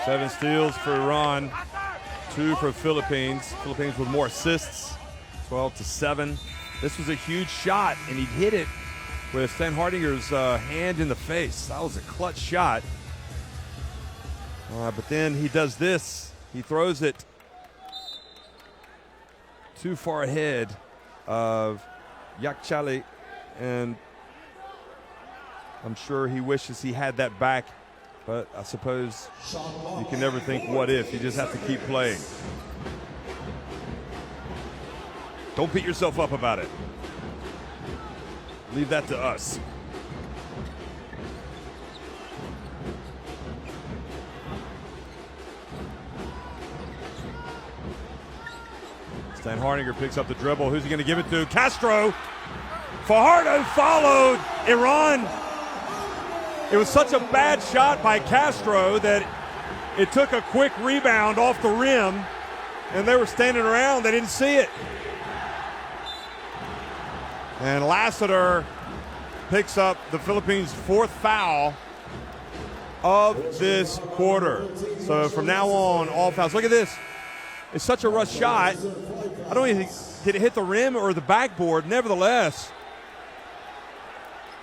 Seven steals for Iran, 2 for Philippines. Philippines with more assists, 12-7. This was a huge shot, and he hit it with Sten Hardinger's hand in the face. That was a clutch shot. But then he does this. He throws it too far ahead of Yekchali, and I'm sure he wishes he had that back, but I suppose you can never think what if. You just have to keep playing. Don't beat yourself up about it. Leave that to us. Sten Hardinger picks up the dribble. Who's he going to give it to? Castro. Fajardo followed Iran. It was such a bad shot by Castro that it took a quick rebound off the rim, and they were standing around. They didn't see it. And Lassiter picks up the Philippines' 4th foul of this quarter. So from now on, all fouls. Look at this. It's such a rush shot. I don't even think, did it hit the rim or the backboard? Nevertheless,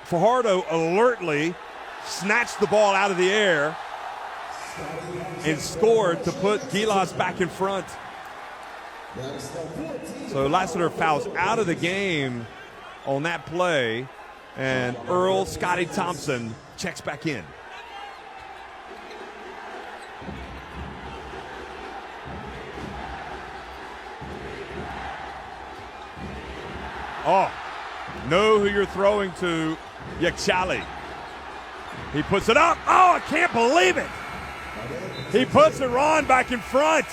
Fajardo alertly snatched the ball out of the air and scored to put Gilas back in front. So Lassiter fouls out of the game on that play, and Earl Scotty Thompson checks back in. Oh, know who you're throwing to, Yekchali. He puts it up. Oh, I can't believe it. He puts Iran back in front.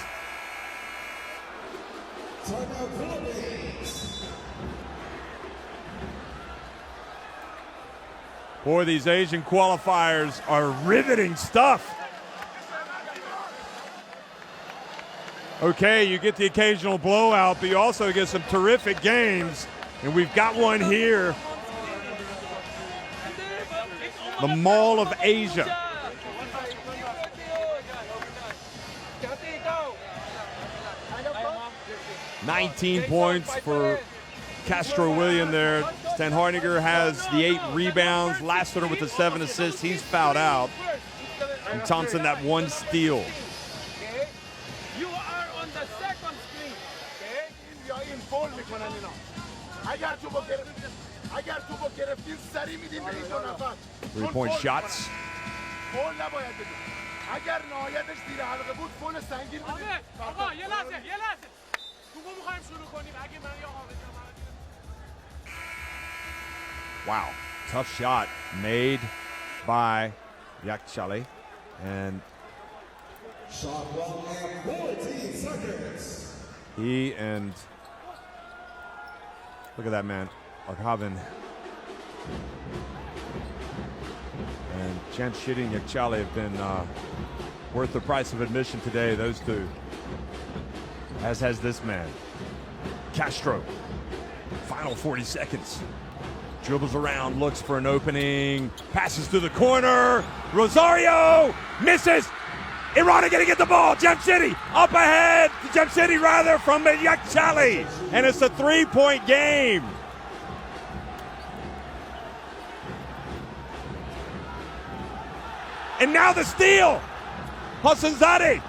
Boy, these Asian qualifiers are riveting stuff. Okay, you get the occasional blowout, but you also get some terrific games. And we've got one here. The Mall of Asia. 19 points for Castro William there. Stan Hardinger has the 8 rebounds. Lassiter with the 7 assists. He's fouled out. And Thompson that 1 steal. Okay? You are on the second screen. Okay? یا این فول میکنن اینا. اگر تو با گرفتین سری میدین به این 2 نفر. 3-point shots. فول نباید بدین. اگر نهایتش زیر حلقه بود فول سنگین بدین. آقا یه لحظه. توپو می‌خوایم شروع کنیم. اگه من یا حافظ Wow, tough shot made by Yakchale. And Shot clock at 14 seconds. he and look at that man, Arkhavin. And Jamshidi and Yakchale have been worth the price of admission today, those two. As has this man, Castro. Final 40 seconds. Dribbles around, looks for an opening, passes to the corner. Rosario misses. Iran are going to get the ball. Jamshidi up ahead. Jamshidi rather from Yakchale. And it's a 3-point game. And now the steal. Hassanzadeh.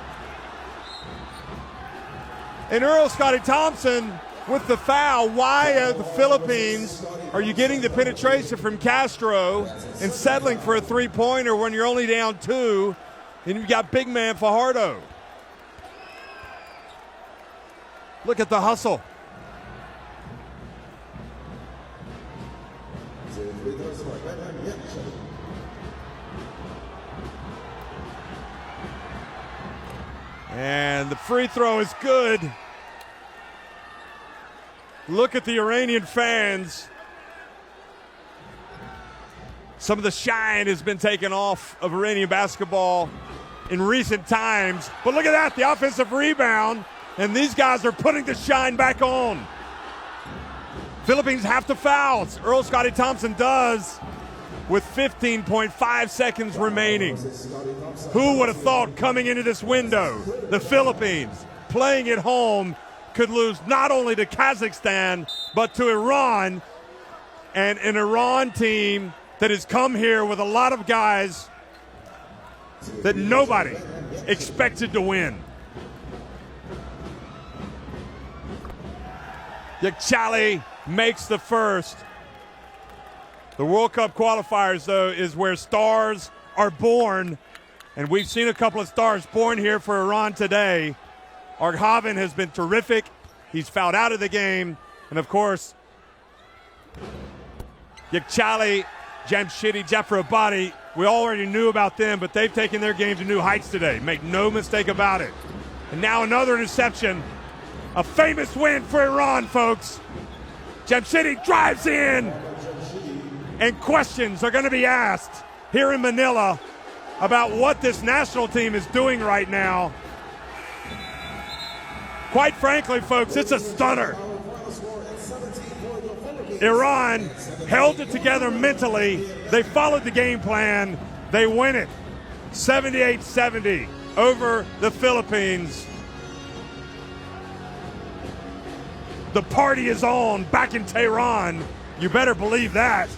And Earl Scotty Thompson with the foul. Why are the Philippines, are you getting the penetration from Castro and settling for a 3-pointer when you're only down 2 and you've got big man Fajardo? Look at the hustle. And the free throw is good. Look at the Iranian fans. Some of the shine has been taken off of Iranian basketball in recent times. But look at that, the offensive rebound. And these guys are putting the shine back on. Philippines have to foul. Earl Scotty Thompson does with 15.5 seconds remaining. Who would have thought coming into this window, the Philippines playing at home could lose not only to Kazakhstan, but to Iran, and an Iran team that has come here with a lot of guys that nobody expected to win. Yakchale makes the first. The World Cup qualifiers, though, is where stars are born, and we've seen a couple of stars born here for Iran today. Arkhavin has been terrific. He's fouled out of the game. And, of course, Yakchale, Jamshidi, Jafarabadi, we already knew about them, but they've taken their game to new heights today. Make no mistake about it. And now another interception. A famous win for Iran, folks. Jamshidi drives in. And questions are going to be asked here in Manila about what this national team is doing right now. Quite frankly, folks, it's a stunner. Iran held it together mentally. They followed the game plan. They win it 78-70 over the Philippines. The party is on back in Tehran. You better believe that.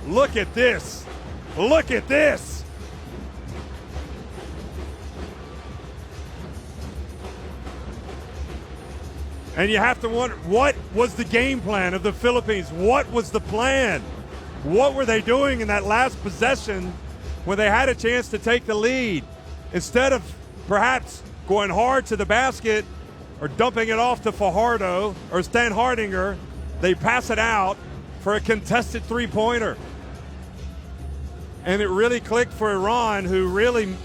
Look at this. Look at this. And you have to wonder, what was the game plan of the Philippines? What was the plan? What were they doing in that last possession when they had a chance to take the lead? Instead of perhaps going hard to the basket or dumping it off to Fajardo or Stan Hardinger, they pass it out for a contested three-pointer. And it really clicked for Iran, who really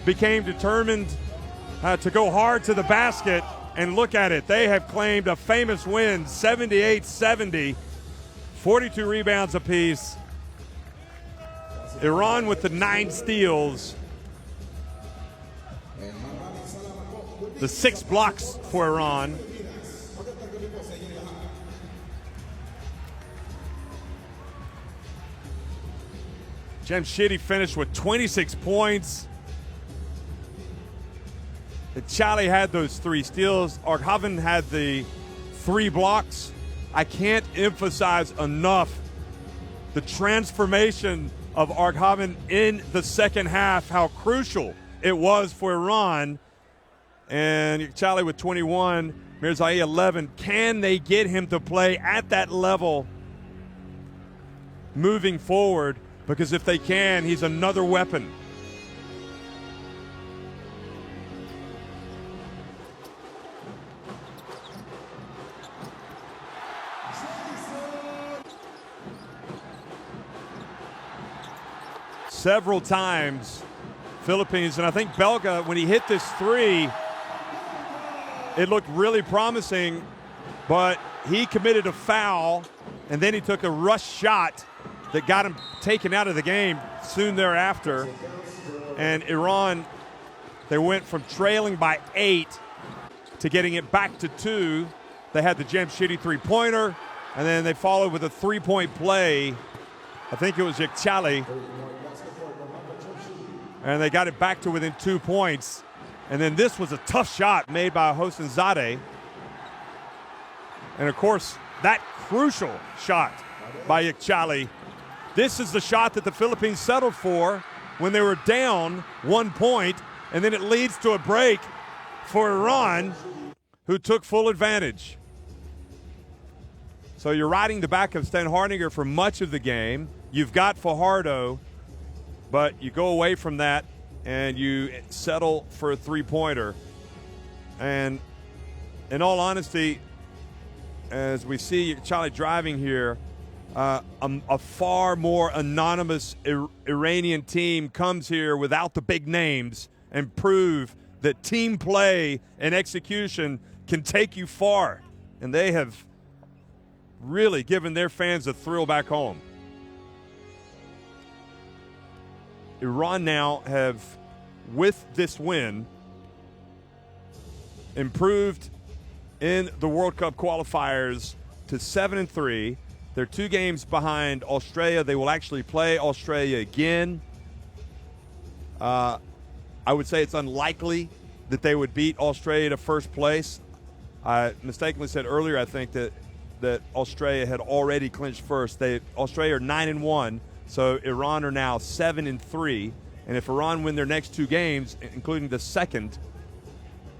became determined to go hard to the basket. And look at it. They have claimed a famous win, 78-70, 42 rebounds apiece. Iran with the 9 steals. The 6 blocks for Iran. Jamshidi finished with 26 points. Yakchale had those 3 steals. Arkhavin had the 3 blocks. I can't emphasize enough the transformation of Arkhavan in the second half, how crucial it was for Iran. And Charlie with 21, Mirzai 11. Can they get him to play at that level moving forward? Because if they can, he's another weapon. Several times, Philippines, and I think Belga, when he hit this three, it looked really promising, but he committed a foul, and then he took a rush shot that got him taken out of the game soon thereafter. And Iran, they went from trailing by 8 to getting it back to 2. They had the Jamshidi three-pointer, and then they followed with a three-point play. I think it was Yekchali. And they got it back to within 2 points. And then this was a tough shot made by Hosseinzadeh. And, of course, that crucial shot by Yekchali. This is the shot that the Philippines settled for when they were down 1 point, and then it leads to a break for Iran, who took full advantage. So you're riding the back of Stan Hardinger for much of the game. You've got Fajardo, but you go away from that and you settle for a three-pointer. And in all honesty, as we see Charlie driving here, a far more anonymous Iranian team comes here without the big names and prove that team play and execution can take you far. And they have really given their fans a thrill back home. Iran now have, with this win, improved in the World Cup qualifiers to 7-3. They're 2 games behind Australia. They will actually play Australia again. I would say it's unlikely that they would beat Australia to first place. I mistakenly said earlier, I think, that Australia had already clinched first. Australia are 9-1. So Iran are now 7-3, and if Iran win their next 2 games, including the second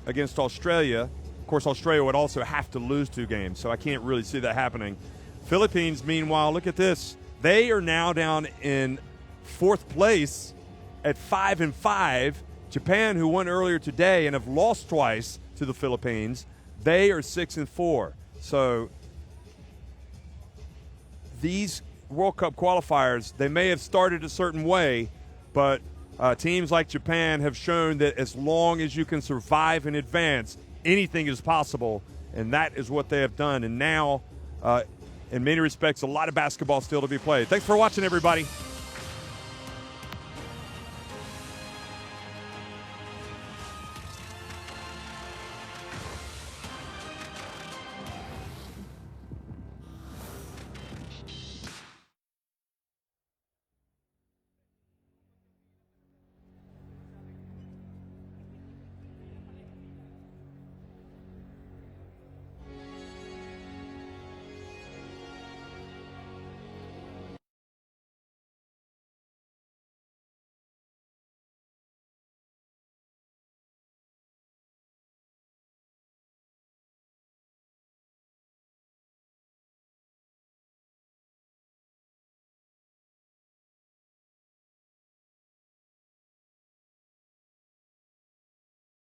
against Australia, of course Australia would also have to lose 2 games, so I can't really see that happening. Philippines, meanwhile, look at this. They are now down in 4th place at 5-5. Japan, who won earlier today and have lost twice to the Philippines, they are 6-4. So these World Cup qualifiers, they may have started a certain way, but teams like Japan have shown that as long as you can survive in advance, anything is possible, and that is what they have done. And now, in many respects, a lot of basketball still to be played. Thanks for watching, everybody.